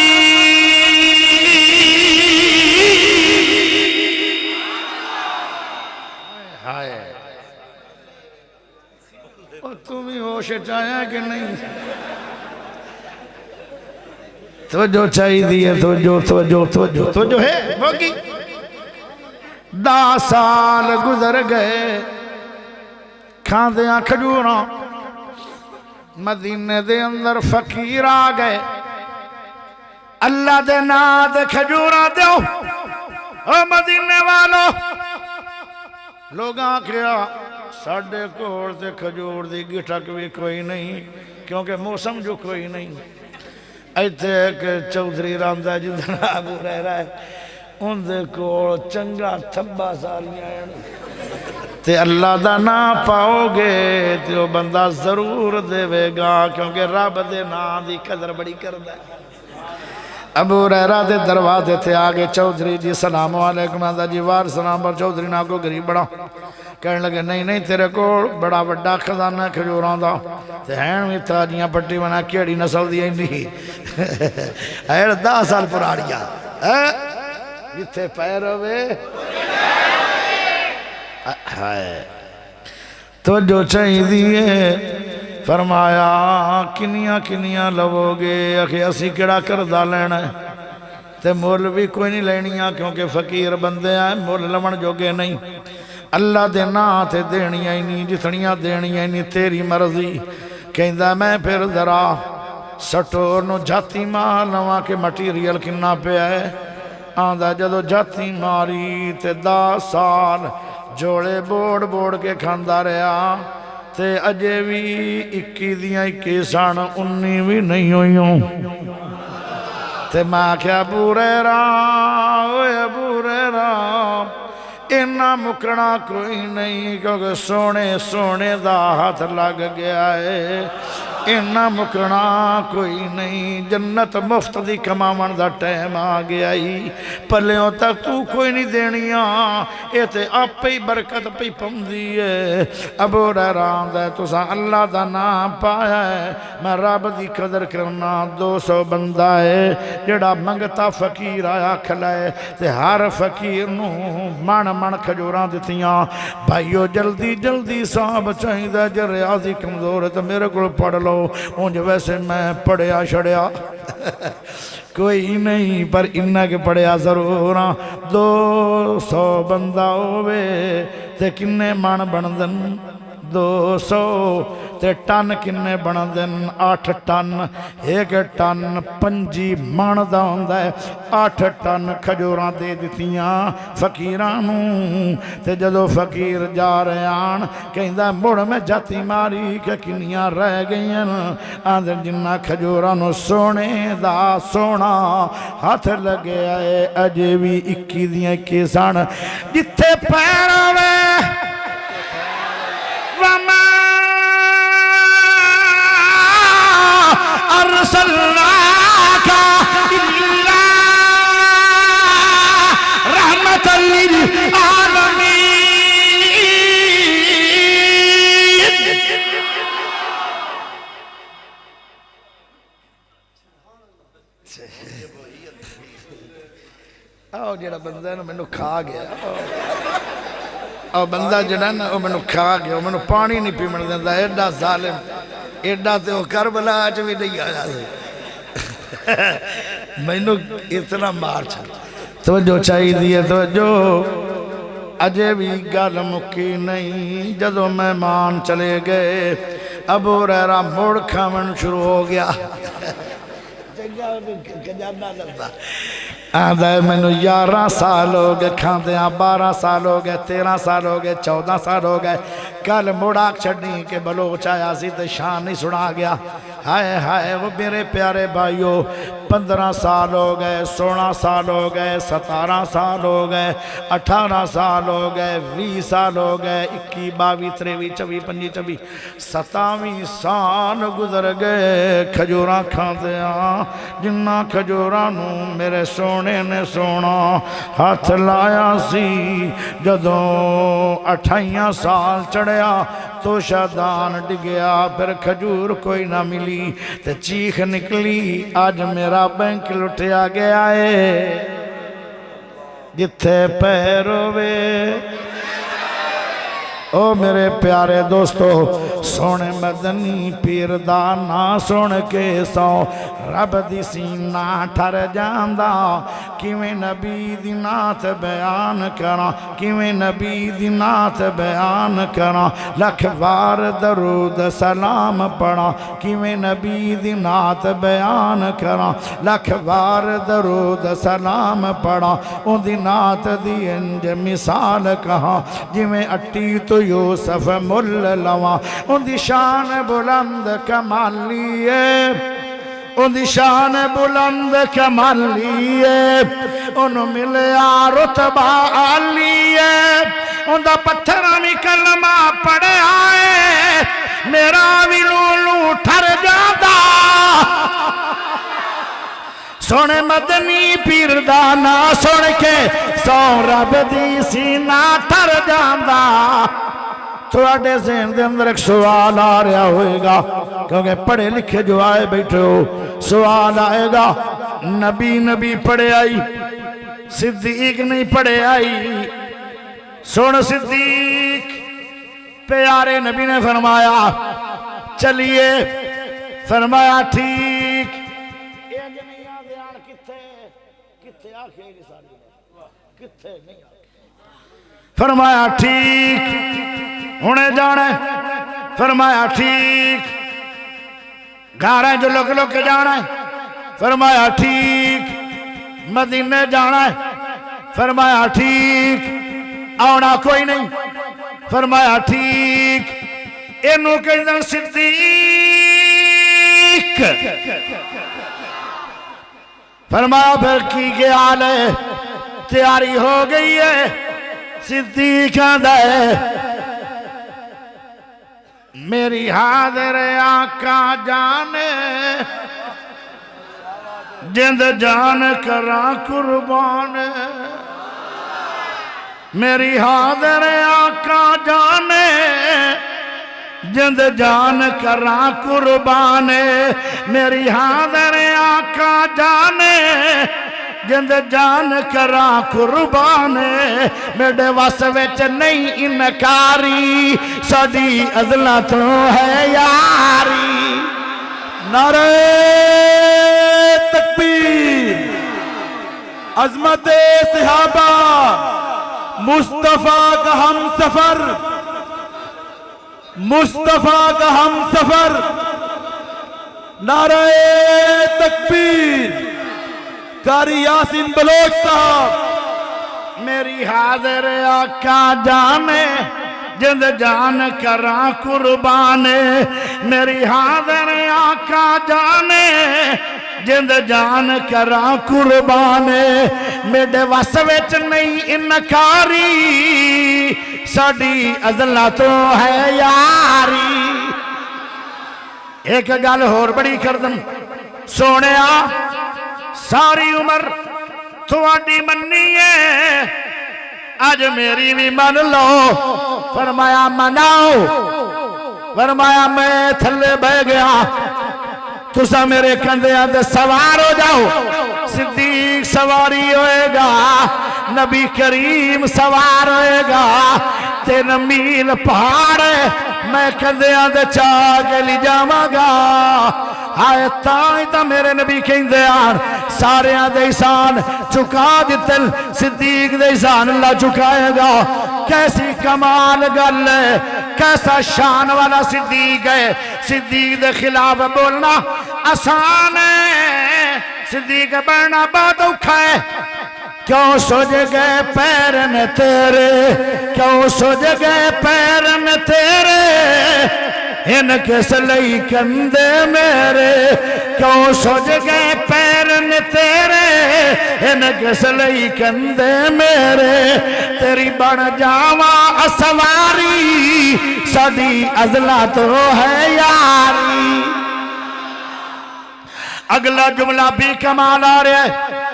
تم ہی ہوش چاہیا کہ نہیں؟ توجہ چاہی دی ہے، توجہ ہے موگی 10 سال گزر گئے کھاندیاں کھجوراں مدینے دے اندر فقیر آ گئے اللہ دے نام دے کھجوراں دیو او مدینے والو لوگاں کیا ساڑھے کوڑ تے کھجور دی گٹھک بھی کوئی نہیں کیونکہ موسم جو کوئی نہیں ایتھے ایک چودھری راندہ جدن ابو رہ رہا ہے ان دے کوڑ چنگا تھبا سالیاں ہیں تے اللہ دا نا پاؤ گے تے وہ بندہ ضرور دے وے گا کیونکہ رب دے نا دی قدر بڑی کردہ ہے ابو ریرہ دے دروازے تھے آگے چودھری جی سلام علیکم آدھا جی وار سلام پر چودھری نا کو غریب بڑا کہنے لگے نہیں تیرے کو بڑا بڑا خزانہ کھجوراں دا تے ہین بھی تاجیاں پٹی بنا کیڑی نسل دی نہیں ایر 10 سال پرانیا جتھے پیر ہوئے تو جو چاہی دیئے فرمایا کنیاں لوو گے اکھے اسی کڑا کردہ لینا ہے تے مول بھی کوئی نہیں لینیاں کیونکہ فقیر بندے ہیں مول لمن جوگے نہیں اللہ دے نا تے دینیاں ہی نہیں جتنیاں دینیاں ہی نہیں تیری مرضی کہندہ میں پھر ذرا سٹور نو جاتی ماں لواں کے مٹیریل کننا پہ ہے آندہ جدو جاتی ماری تے 10 سال جوڑے بوڑ کے کھاندہ رہا تے اجے بھی 21 دیاں 21 سان 19 بھی نہیں ہوئیوں تے ماں کیا ابو ریرہ اینا مکرنا کوئی نہیں کیونکہ سونے دا ہاتھ لگ گیا ہے اینا مکرنا کوئی نہیں جنت مفت دی کماون دا ٹائم آ گیا ہی پلیوں تک تو کوئی نہیں دینیاں اے تے آپ پہ برکت پہ پمدی ہے ابو ریران دے تسا اللہ دا نام پایا ہے میں رب دی قدر کرنا 200 بندہ ہے جڑا منگتا فقیر آیا کھلائے تے ہر فقیر نو من کھجوراں دیتیاں بھائیو جلدی صاحب چاہی دے جو ریاضی کمزور ہے تو میرے کو پڑھ لو اونج ویسے میں پڑھیا شڑیا کوئی نہیں پر انہا کے پڑھیا ضرور 200 بندہ ہوئے تے کنے مان بندن 200 تے ٹن کنے بندن 8 ٹن 1 ٹن 5 مان دا ہوندہ ہے 8 ٹن کھجوراں دے دیتیاں فقیرانوں تے جدو فقیر جا رہے آن کہندہ مڑ میں جاتی ماری کہ کنیاں رہ گئیں آندر جنہ کھجورانوں سونے دا سونا ہاتھ لگے آئے اجے بھی 21 دیاں 21 سان جتھے پیروے وَمَا أَرْسَلْنَاكَ إِلَّا رَحْمَةً لِلْعَالَمِينَ آؤ جڑا بندہ ہے نا میں نے کھا گیا اور بندہ جڑا نا وہ میں نے کھا گیا وہ میں نے پانی نہیں پی من دیندہ ایڈا ظالم ایڈا تے وہ کربلا آج بھی نہیں آیا میں نے اتنا مار چھا توجہ چاہی دیئے توجہ اجے بھی گل مکی نہیں جدو مہمان چلے گئے ابو ریرہ موڑ کھامن شروع ہو گیا آدھا ہے میں نے 11 سال ہو گئے کھاندے ہیں 12 سال ہو گئے 13 سال ہو گئے 14 سال ہو گئے کل مڑاک چھڑنی کے بلوچ آیا سی تو شان نہیں سنا گیا ہائے وہ میرے پیارے بھائیو 15 سال ہو گئے 16 سال ہو گئے 17 سال ہو گئے 18 سال ہو گئے 20 سال ہو گئے 21 22 23 24 25 26 27 سال گزر گئے کھجوراں کھاندے ہیں جنہ کھجوراں نو میرے سونے نے سونا ہاتھ لایا سی جدوں 28 سال چڑھیا تو شادان ڈگیا پھر کھجور کوئی نہ ملی تے چیخ نکلی آج میرا بینک لٹیا گیا ہے جتھے پیر ہوئے او میرے پیارے دوستو سونے مدنی پیر دا نا سن کے سو رب دی سینہ ٹھر جاندہ کیویں نبی دی نات بیان کراں کیویں نبی دی نات بیان کراں لکھ وار درود سلام پڑھاں کیویں نبی دی نات بیان کراں لکھ وار درود سلام پڑھاں ان دی نات دی انج مثال کہاں جویں اٹی تو یوسف مل لواں ان دی شان بلند کمالی ہے ان دی شان بلند کمالی ہے ان ملیا رتبہ عالی ہے ان دا پتھرہ بھی کلمہ پڑے آئے میرا بھی لولو ٹھر جاندہ سونے مدنی پیر دانا سن کے سو رب دی سینہ ٹھر جاندہ تھوڑے ذہن دے اندر ایک سوال آ رہا ہوئے گا کیونکہ پڑھے لکھے جو آئے بیٹھے ہو سوال آئے گا نبی پڑھے آئی صدیق نہیں پڑھے آئی سن صدیق پیارے نبی نے فرمایا چلیے فرمایا ٹھیک فرمایا ٹھیک ہونے جانا ہے فرمایا ٹھیک گھر ہے جو لوگ کے جانا ہے فرمایا ٹھیک مدینے جانا ہے فرمایا ٹھیک آنا کوئی نہیں فرمایا ٹھیک اینو کہندن صدیق فرمایا پھر کی کے آلے تیاری ہو گئی ہے صدیق دے میری حاضر آقا جانے جند جان کراں قربان میری حاضر آقا جانے جند جان کراں قربان میری حاضر آقا جانے جند جان کراں قربان میرے واس وچ نہیں انکاری ساڈی ازلاں تو ہے یاری نعرہ تکبیر عظمت صحابہ مصطفیٰ کا ہم سفر مصطفیٰ کا ہم سفر نعرہ تکبیر قاری یاسین بلوچ صاحب میری حاضر آقا جانے جند جان کراں قربان میری حاضر آقا جانے جند جان کراں قربان میرے واس وچ نہیں انکاری ساڈی ازلاں تو ہے یاری ایک گل ہور بڑی کردم سونیا ساری عمر تھوڑی منی ہے آج میری بھی من لو فرمایا مناؤ فرمایا میں تھلے بہ گیا تسا میرے کندھیاں تے سوار ہو جاؤ صدیق سواری ہوئے گا نبی کریم سوار ہوئے گا 3 میل پہاڑ میں کندھیاں تے چاہ کے لی جاواں گا آئے تائیں تا میرے نبی کہندے آن سارے دے احسان چکا دیتن صدیق دے احسان اللہ چکائے گا کیسی کمال گل ہے کیسا شان والا صدیق ہے صدیق دے خلاف بولنا آسان ہے صدیق بڑھنا بہت اوکھا ہے کیوں سج گئے پیرن تیرے کیوں سج گئے پیرن تیرے ان کس لئی کندے میرے کیوں سج گئے پیرن تیرے ان کس لئی کندے میرے تیری بڑھ جاواں اسواری ساڈی ازلاں تو ہے یاری اگلا جملہ بھی کمال آ رہا ہے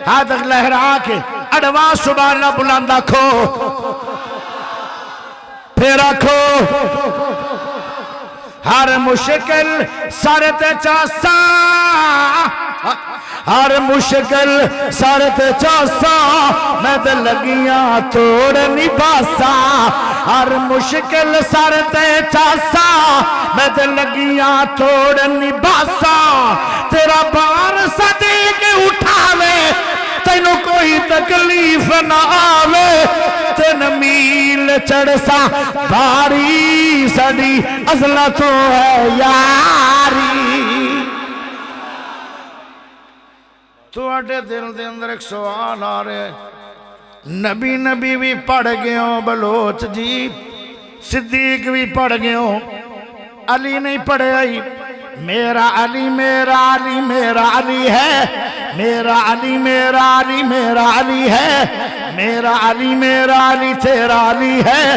ہاتھ لہرا کے اڑواں سبحان اللہ بلند آکھو پھر آکھو ہر مشکل سر تے چاسا ہر مشکل سر تے چاسا میں تے لگیاں توڑ نباسا ہر مشکل سر تے چاسا میں تے لگیاں توڑ نباسا تیرا بار صدیق اٹھاوے تینو کوئی تکلیف نہ آوے تین میل چڑسا باری سڑی ازلہ تو ہے یاری تو اٹھے دل دے اندر ایک سوال آ رہے نبی نبی بھی پڑھ گئے ہوں بلوچ جی صدیق بھی پڑھ گئے ہوں علی نہیں پڑھے آئی میرا علی میرا علی میرا علی ہے میرا علی میرا علی میرا علی ہے میرا علی میرا علی تیرا علی ہے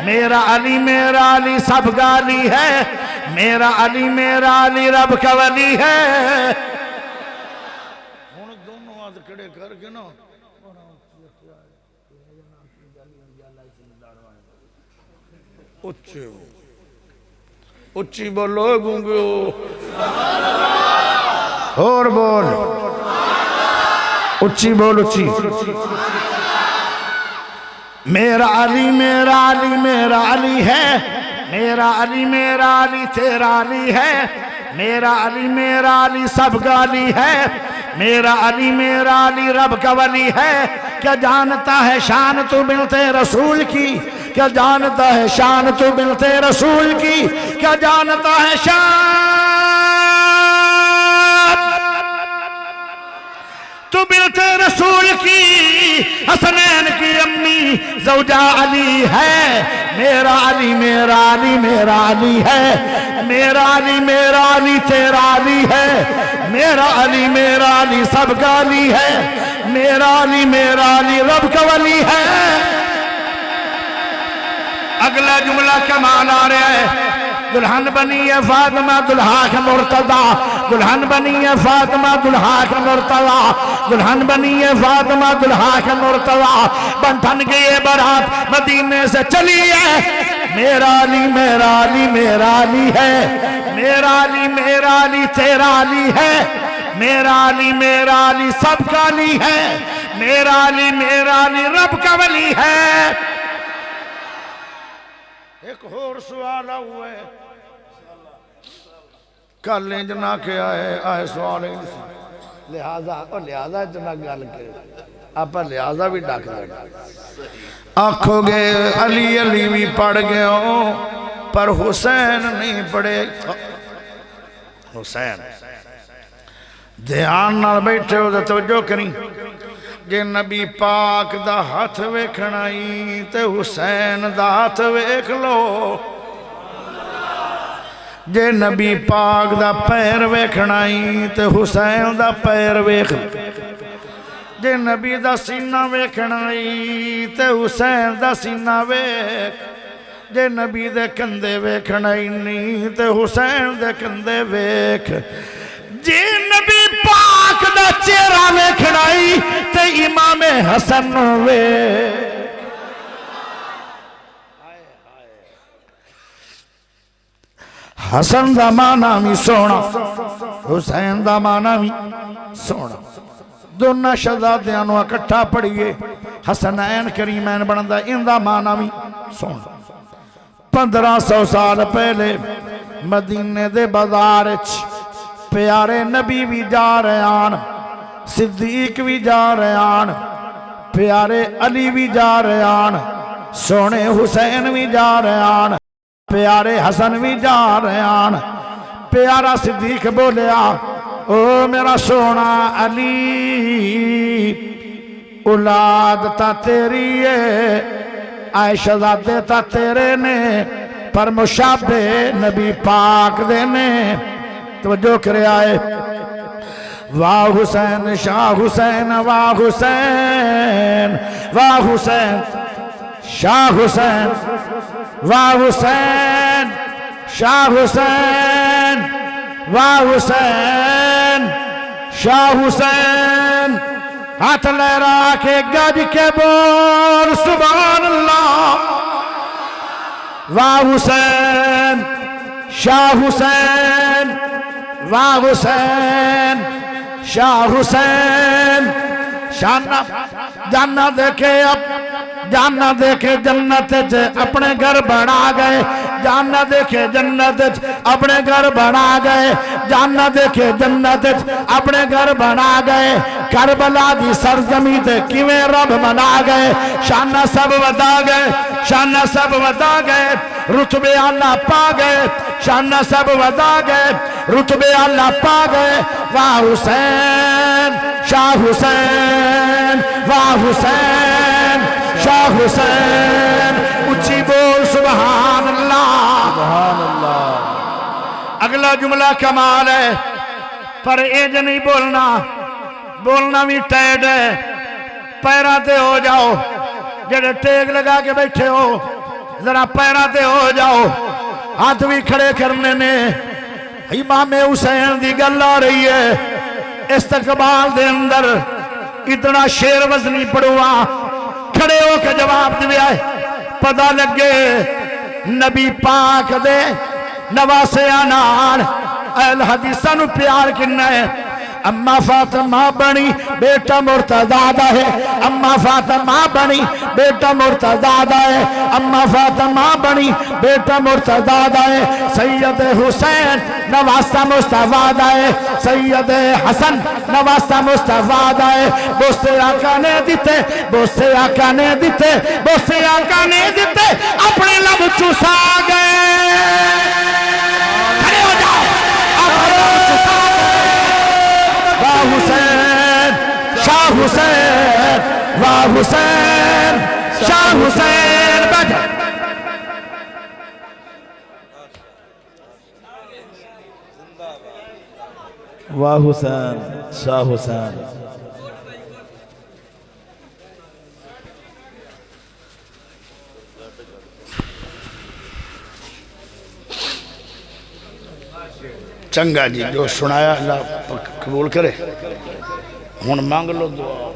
میرا علی میرا علی سب کا علی ہے میرا علی میرا علی رب کا ولی ہے دونوں ہاتھ کھڑے کر کے نا اچھی بولو گونگو اور بول اچھی بول اچھی میرا علی میرا علی میرا علی ہے میرا علی میرا علی تیرا علی ہے میرا علی میرا علی سب کا علی ہے میرا علی میرا علی رب کا ولی ہے کیا جانتا ہے شان تو ملتے رسول کی کیا جانتا ہے شان تو ملتے رسول کی کیا جانتا ہے شان تو ملتے رسول کی حسنین کی امی زوجہ علی ہے میرا علی میرا علی میرا علی ہے میرا علی میرا علی تیرا علی ہے میرا علی میرا علی سب کا علی ہے میرا علی میرا علی رب کا ولی ہے اگلا جملہ کمال آ رہا ہے دلہن بنی ہے فاطمہ دلہا کے مرتضی دلہن بنی ہے فاطمہ دلہا کے مرتضی دلہن بنی ہے فاطمہ دلہا کے مرتضی بنٹھن گئے برات مدینے سے چلی ہے میرا علی میرا علی میرا علی ہے میرا علی میرا علی تیرا علی ہے میرا علی میرا علی سب کا علی ہے میرا علی میرا علی رب کا ولی ہے ایک اور سوال ہوئے کل جنا کے آئے سوال لہذا جنا گل کے آپ لہذا بھی ڈاک دے آنکھو گے علی علی بھی پڑھ گئے ہوں پر حسین نہیں پڑھے حسین دھیان نہ بیٹھے ہو توجہ کریں جے نبی پاک دا ہاتھ ویکھنائی تے حسین دا ہاتھ ویکھ لو جے نبی پاک دا پیر ویکھنائی تے حسین دا پیر ویکھ لو جے نبی دا سینہ ویکھنائی تے حسین دا سینہ ویکھ جے نبی دے کندے ویکھنائی نہیں تے حسین دے کندے ویکھ جے نبی پاک دا چہرہ ویکھنائی تے امام حسن ویکھ حسن دا معنی بھی سونا حسین دا معنی بھی سونا دونوں شہزادیاں اکٹھا پڑھیے حسنین کریمین بندا ان دا معنی بھی سونا 1500 سال پہلے مدینے دے بازار پیارے نبی بھی جا رہے آن صدیق بھی جا رہے آن پیارے علی بھی جا رہے آن سونے حسین بھی جا رہے آن پیارے حسن بھی جا رہے آن پیارا صدیق بولیا او میرا سونا علی اولاد تا تیری ہے عائشہ زادے تا تیرے نے پر مشابہ نبی پاک دینے توجہ کرے آئے واہ حسین شاہ حسین واہ حسین واہ حسین شاہ حسین واہ حسین شاہ حسین واہ حسین شاہ حسین ہاتھ لہرا کے گج کے بول سبحان اللہ واہ حسین شاہ حسین واہ حسین شاہ حسین شانہ جاننا دیکھے اب جاننا دیکھے جنت اپنے گھر بنا گئے جاننا دیکھے جنت اپنے گھر بنا گئے جاننا دیکھے جنت اپنے گھر بنا گئے کربلا دی سرزمین تے کیویں رب منا گئے شانہ سب ودا گئے شانہ سب ودا گئے رتبے اللہ پا گئے شانہ سب ودا گئے رتبے اللہ پا گئے واہ حسین شاہ حسین واہ حسین شاہ حسین اچھی بول سبحان اللہ سبحان اللہ اگلا جملہ کمال ہے پر ایج نہیں بولنا بولنا بھی ٹیڈ ہے پیراتے ہو جاؤ جڑے ٹیگ لگا کے بیٹھے ہو ذرا پیراتے ہو جاؤ ہاتھ بھی کھڑے کرنے نے امام حسین دی گل آ رہی ہے استقبال دے اندر اتنا شیر وزنی پڑھوا کھڑے ہو کے جواب دیا ہے پتہ لگے نبی پاک دے نواسیاں نال اہل حدیثاں نو پیار کنا ہے اما فاطمہ بنی بیٹا مرتضی ہے اما فاطمہ بنی بیٹا مرتضی ہے اما فاطمہ بنی بیٹا مرتضی ہے سید حسین نواسہ مصطفیٰ ہے سید حسن نواسہ مصطفیٰ ہے بوسے آقا نے دیتے بوسے آقا نے دیتے بوسے آقا نے دیتے اپنے لب چوسا گئے کھڑے ہو جاؤ اپنے لب چوسا واہ حسین شاہ حسین واہ حسین شاہ حسین بجا واہ حسین شاہ حسین چنگا جی جو سنایا اللہ قبول کرے ہون مانگ لو دعا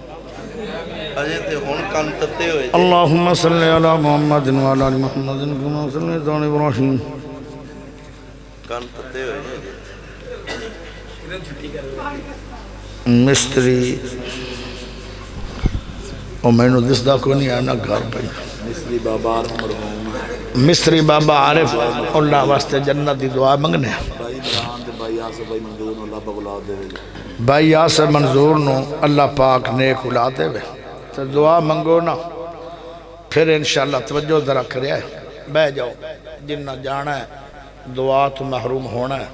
اللہم صلی علی محمد وعلی آل محمد کما صلیت علی ابراہیم مستری اور میں نے دس دا کو نہیں آنا گھر پہ مستری بابا عارف اللہ واسطے جنت دی دعا منگنے بھائی آسر منظور نو اللہ پاک نیک اولاد دے وے تو دعا منگو نا پھر انشاءاللہ توجہ ذرا کریا ہے بہ جاؤ جنہ جانا ہے دعا تو محروم ہونا ہے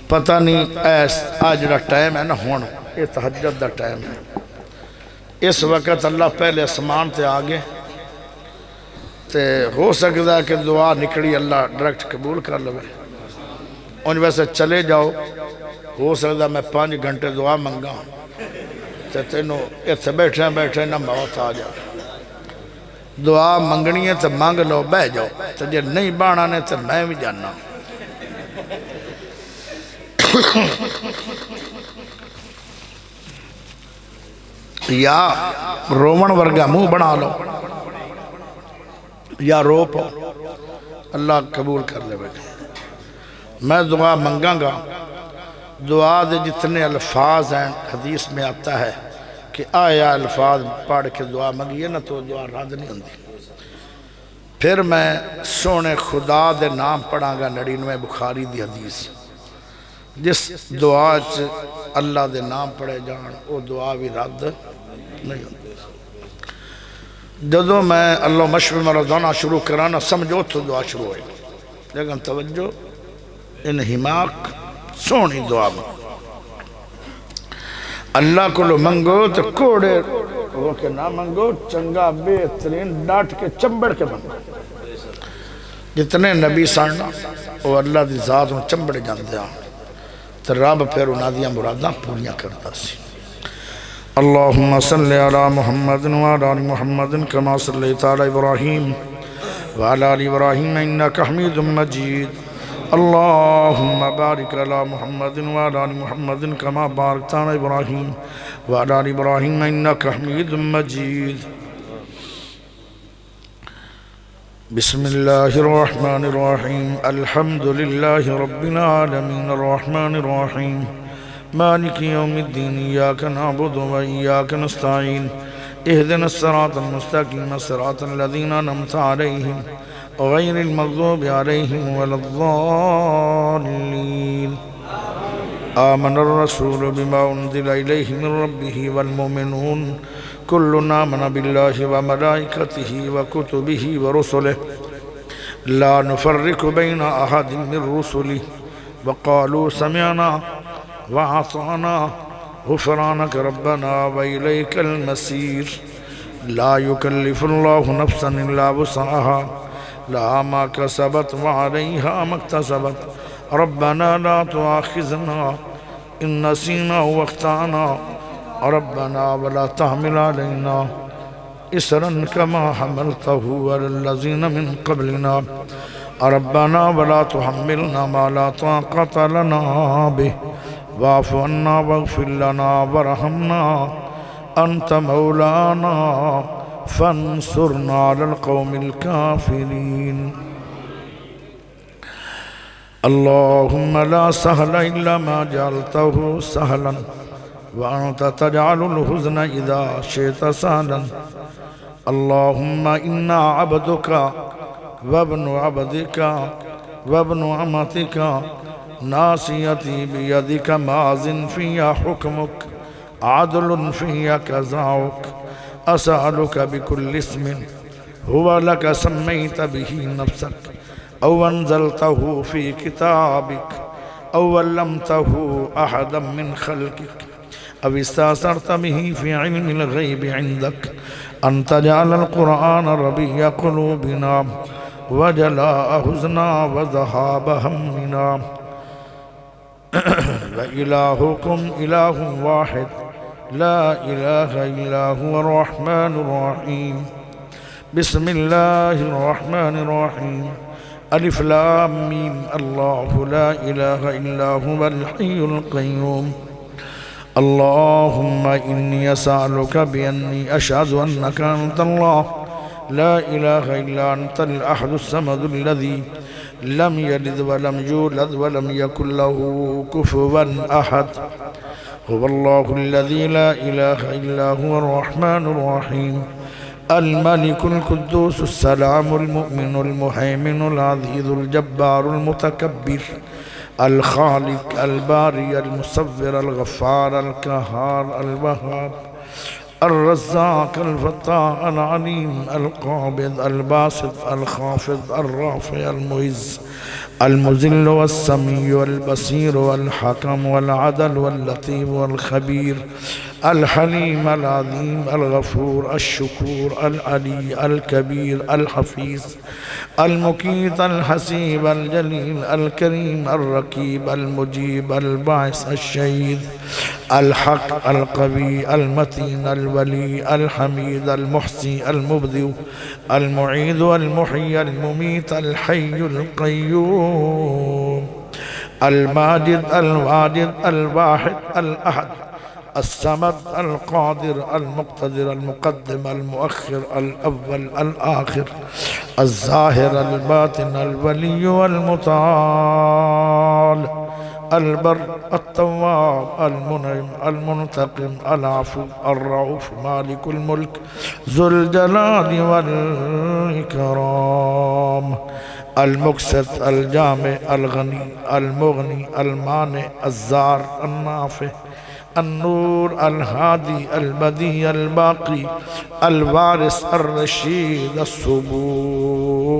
پتہ نہیں آج جڑا ٹائم ہے نا ہونا یہ تہجد دا ٹائم ہے اس وقت اللہ پہلے اسمان تے آگے تے ہو سکتا ہے کہ دعا نکڑی اللہ ڈائریکٹ قبول کر لو ان ویسے چلے جاؤ ہو سکتا میں 5 گھنٹے دعا منگا تے تینوں اتھے بیٹھے بیٹھے نہ موت آ جا دعا منگنی ہے تو مانگ لو بہ جاؤ تو جے نہیں بانا نے تو میں بھی جاننا یا رومن ورگا منہ بنا لو یا رو پو اللہ قبول کر لے بیٹھے میں دعا منگاں گا دعا دے جتنے الفاظ ہیں حدیث میں آتا ہے کہ آیا الفاظ پڑھ کے دعا منگیے نا تو دعا رد نہیں ہوندی پھر میں سونے خدا دے نام پڑھاں گا 99 بخاری دی حدیث جس دعا چ اللہ دے نام پڑھے جان وہ دعا بھی رد نہیں ہوندی جدو میں اللہ مشفی مرضانہ شروع کرانا سمجھو تو دعا شروع ہوئی لیکن توجہ ان حماق سونی دعا میں اللہ کو لو منگو تو کوڑے وہ کہ نہ منگو چنگا بہترین ڈاٹ کے چمبڑ کے منگو جتنے نبی ساننا وہ اللہ دی ذات میں چمبڑ جان دیا تو رب پھر انہا دیا مراداں پوریاں کرتا سی اللہم صلی علی محمد وعلی آل محمد کما صلیت علی ابراہیم وعلی آل ابراہیم انکا حمید مجید اللہم بارک علی محمد وعلی آل محمد کما بارکت علی ابراہیم وعلی آل ابراہیم انکا حمید مجید بسم اللہ الرحمن الرحیم الحمد للہ رب العالمین الرحمن الرحیم مالك يوم الدين إياك نعبد وإياك نستعين اهدنا الصراط المستقيم صراط الذين أنعمت عليهم غير المغضوب عليهم ولا الضالين آمن الرسول بما أنزل إليه من ربه والمؤمنون كلنا آمن بالله وملائكته وكتبه ورسله لا نفرق بين أحد من رسله وقالوا سمعنا وأطعنا غفرانك ربنا وإليك المصير لا يكلف الله نفسا إلا وسعها لها ما كسبت وعليها ما اكتسبت ربنا لا تؤاخذنا إن نسينا واخطأنا ربنا ولا تحمل علينا إسرا كما حملته على الذين من قبلنا ربنا ولا تحملنا ما لا طاقة لنا به واعف عنا واغفر لنا وارحمنا أنت مولانا فانصرنا على القوم الكافرين اللهم لا سهل إلا ما جعلته سهلا وأنت تجعل الحزن إذا شئت سهلا اللهم إنا عبدك وابن عبدك وابن أمتك ناصيتي بيدك ماض في حكمك عدل في قضاؤك أسألك بكل اسم هو لك سميت به نفسك أو أنزلته في كتابك أو علمته أحدا من خلقك أو استأثرت به في علم الغيب عندك أن تجعل القرآن ربيع قلوبنا وجلاء حزننا وذهاب همنا وإلهكم إله واحد لا إله إلا هو الرحمن الرحيم بسم الله الرحمن الرحيم ألف لام ميم الله لا إله إلا هو الحي القيوم اللهم إني أسألك بأني أشهد أنك أنت الله لا إله إلا أنت الأحد الصمد الذي لم يلد ولم يولد ولم يكن له كفوا أحد هو الله الذي لا إله إلا هو الرحمن الرحيم الملك القدوس السلام المؤمن المهيمن العزيز الجبار المتكبر الخالق الباري المصور الغفار القهار الوهاب الرزاق الفتاح العليم القابض الباسط الخافض الرافع المعز المذل والسميع البصير والحكم والعدل واللطيف والخبير الحليم العظيم الغفور الشكور العلي الكبير الحفيظ المقيت الحسيب الجليل الكريم الرقيب المجيب الباعث الشهيد الحق القوي المتين الولي الحميد المحصي المبدئ المعيد المحيي المميت الحي القيوم الماجد الواجد الواحد الأحد الصمد القادر المقتدر المقدم المؤخر الأول الآخر الظاهر الباطن الولي والمتعال البر التواب المنعم المنتقم العفو الرؤوف مالك الملك ذو الجلال والإكرام المقسط الجامع الغني المغني المانع الزار النافع النور الهادي البديع الباقي الوارث الرشيد الصبور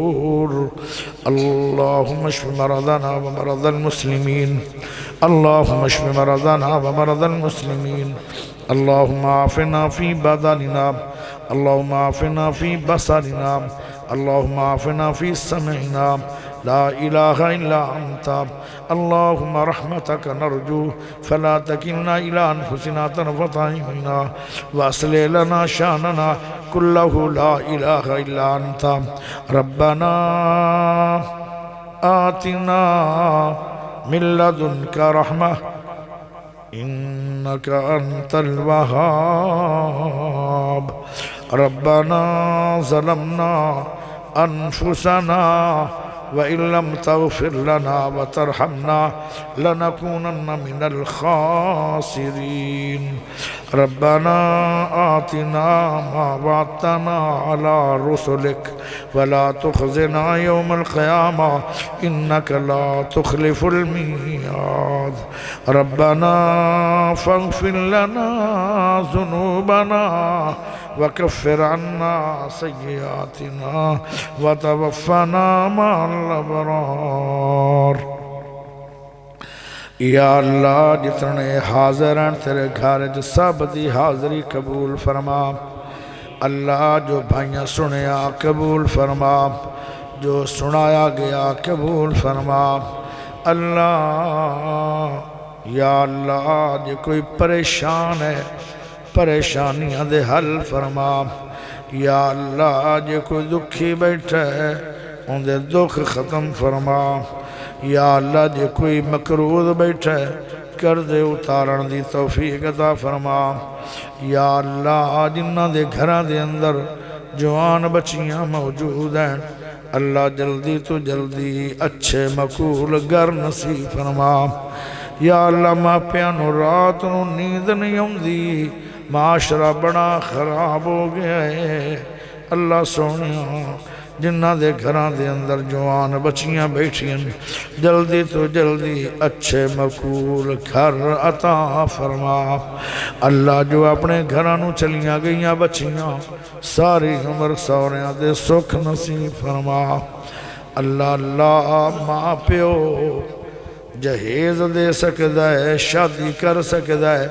اللهم اشف مرضنا ومرضى المسلمين اللهم اشف مرضنا ومرضى المسلمين اللهم عافنا في بدننا اللهم عافنا في بصرنا اللهم عافنا في سمعنا لا إله إلا أنت اللهم رحمتك نرجو فلا تكلنا إلى أنفسنا طرفة عين وأصلح لنا شأننا كله لا إله إلا أنت ربنا آتنا من لدنك رحمة إنك أنت الوهاب ربنا ظلمنا أنفسنا وإن لم تغفر لنا وترحمنا لنكونن من الخاسرين ربنا آتنا ما وعدتنا على رسلك ولا تخزنا يوم القيامة إنك لا تخلف الميعاد ربنا فاغفر لنا ذنوبنا وكفر عنا سيئاتنا وتوفنا مع الأبرار یا اللہ جتنے حاضر ہیں تیرے گھر سب دی حاضری قبول فرما اللہ جو بھائیاں سنیا قبول فرما جو سنایا گیا قبول فرما اللہ یا اللہ جو کوئی پریشان ہے پریشانیاں دے حل فرما یا اللہ جو کوئی دکھی بیٹھا ہے ان دے دکھ ختم فرما یا اللہ جے کوئی مقروض بیٹھا ہے کر دے اتارن دی توفیق عطا فرما یا اللہ جنہ دے گھراں دے اندر جوان بچیاں موجود ہیں اللہ جلدی تو جلدی اچھے مقبول گھر نصیب فرما یا اللہ ماپیاں نو رات نو نیند نہیں ہوندی معاشرہ بڑا خراب ہو گیا ہے اللہ سونیا جنہ دے گھراں دے اندر جوان بچیاں بیٹھیاں جلدی تو جلدی اچھے مقبول گھر عطا فرما اللہ جو اپنے گھرانوں چلیاں گئیاں بچیاں ساری عمر سوریاں دے سکھ نصیب فرما اللہ اللہ ماں پیو جہیز دے سکتا ہے شادی کر سکتا ہے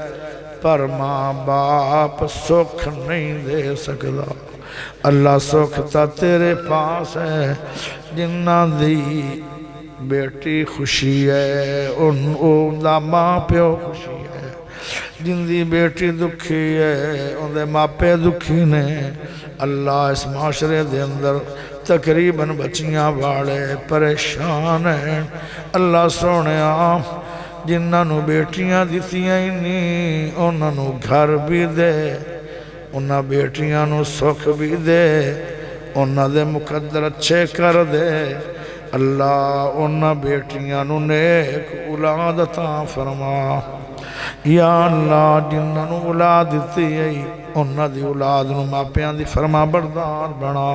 پر ماں باپ سکھ نہیں دے سکتا اللہ سکھتا تیرے پاس ہے جنہ دی بیٹی خوشی ہے ان دا ماں پیو خوشی ہے جن دی بیٹی دکھی ہے ان دے ماں پے دکھی نے اللہ اس معاشرے دے اندر تقریباً بچیاں واڑے پریشان ہیں اللہ سونیا جنہاں نو بیٹیاں دیتیاں ہی نہیں انہاں نو گھر بھی دے انہاں بیٹیاں نو سکھ بھی دے انہاں دے مقدر اچھے کر دے اللہ انہاں بیٹیاں نو نیک اولاد عطا فرما یا اللہ جنہاں نو اولاد دیتی ہے انہاں دی اولاد نو ماپیاں دی فرما بردار بنا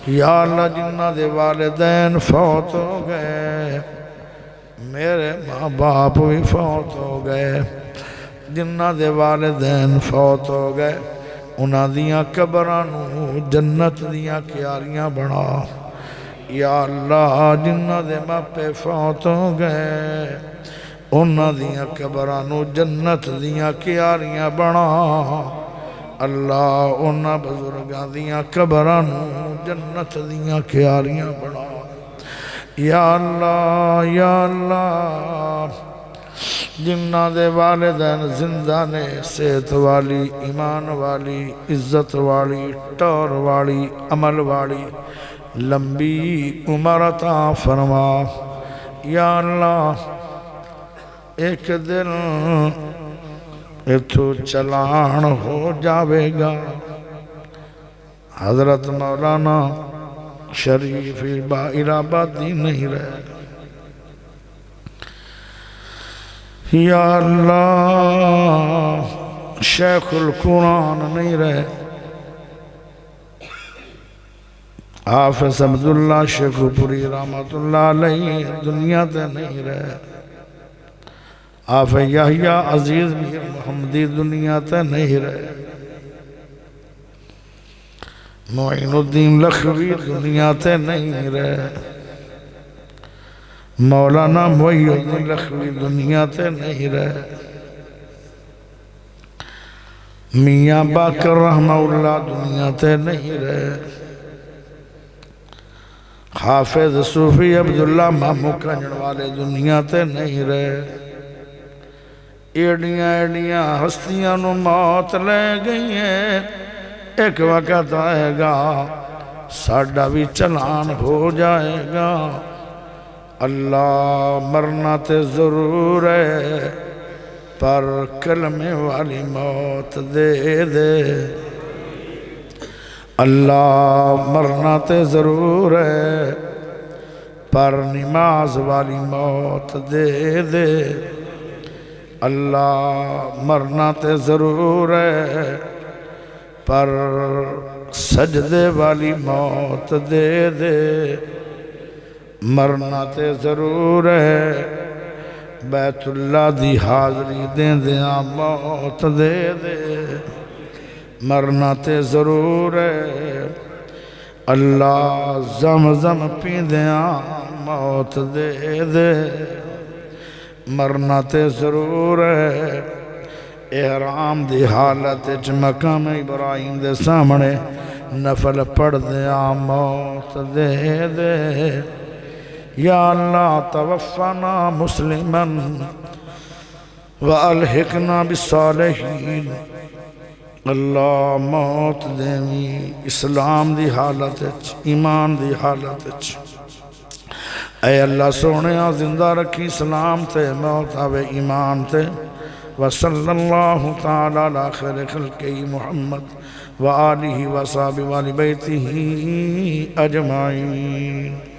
یا اللہ جنہاں دے والدین فوت ہو گئے میرے ماں باپ بھی فوت ہو گئے جنہ دے والدین فوت ہو گئے انہاں دیاں قبرانوں جنت دیاں کیاریاں بنا یا اللہ جنہ دے ماپے فوت ہو گئے انہاں دیاں قبرانوں جنت دیاں کیاریاں بنا اللہ انہاں بزرگاں دیاں قبرانوں جنت دیاں کیاریاں بنا یا اللہ جنہ دے والدین زندہ نے صحت والی ایمان والی عزت والی ٹور والی عمل والی لمبی عمر عطا فرما یا اللہ ایک دن اتھو چلان ہو جاوے گا حضرت مولانا شریفی باہر آبادی نہیں رہے یا اللہ شیخ القرآن نہیں رہے حافظ عبداللہ شیخ پوری رحمت اللہ علیہ دنیا تے نہیں رہے حافظ یحییٰ عزیز میر محمدی دنیا تے نہیں رہے معین الدین لکھوی دنیا تے نہیں رہے مولانا معین الدین لکھوی دنیا تے نہیں رہے میاں باقر رحمہ اللہ دنیا تے نہیں رہے حافظ صوفی عبداللہ مامو کنجن والے دنیا تے نہیں رہے ایڈیاں ہستیاں نو موت لے گئی ہیں ایک وقت آئے گا ساڑھا بھی چلان ہو جائے گا اللہ مرنا تے ضرور ہے پر کلمے والی موت دے دے اللہ مرنا تے ضرور ہے پر نماز والی موت دے دے اللہ مرنا تے ضرور ہے پر سجدے والی موت دے دے مرنا تے ضرور ہے بیت اللہ دی حاضری دیں دیاں موت دے دے مرنا تے ضرور ہے اللہ زمزم پیندیاں موت دے دے مرنا تے ضرور ہے احرام دی حالت وچ مقام ابراہیم دے سامنے نفل پڑھ دیاں موت دے دے یا اللہ توفنا مسلما والحقنا بالصالحین اللہ موت دیوی اسلام دی حالت وچ ایمان دی حالت وچ اے اللہ سونے زندہ رکھی اسلام تے موت آوے ایمان تے وصلی اللہ تعالی علی خیر خلقہ محمد وآلہ وصحبہ وآل بیتہ اجمعین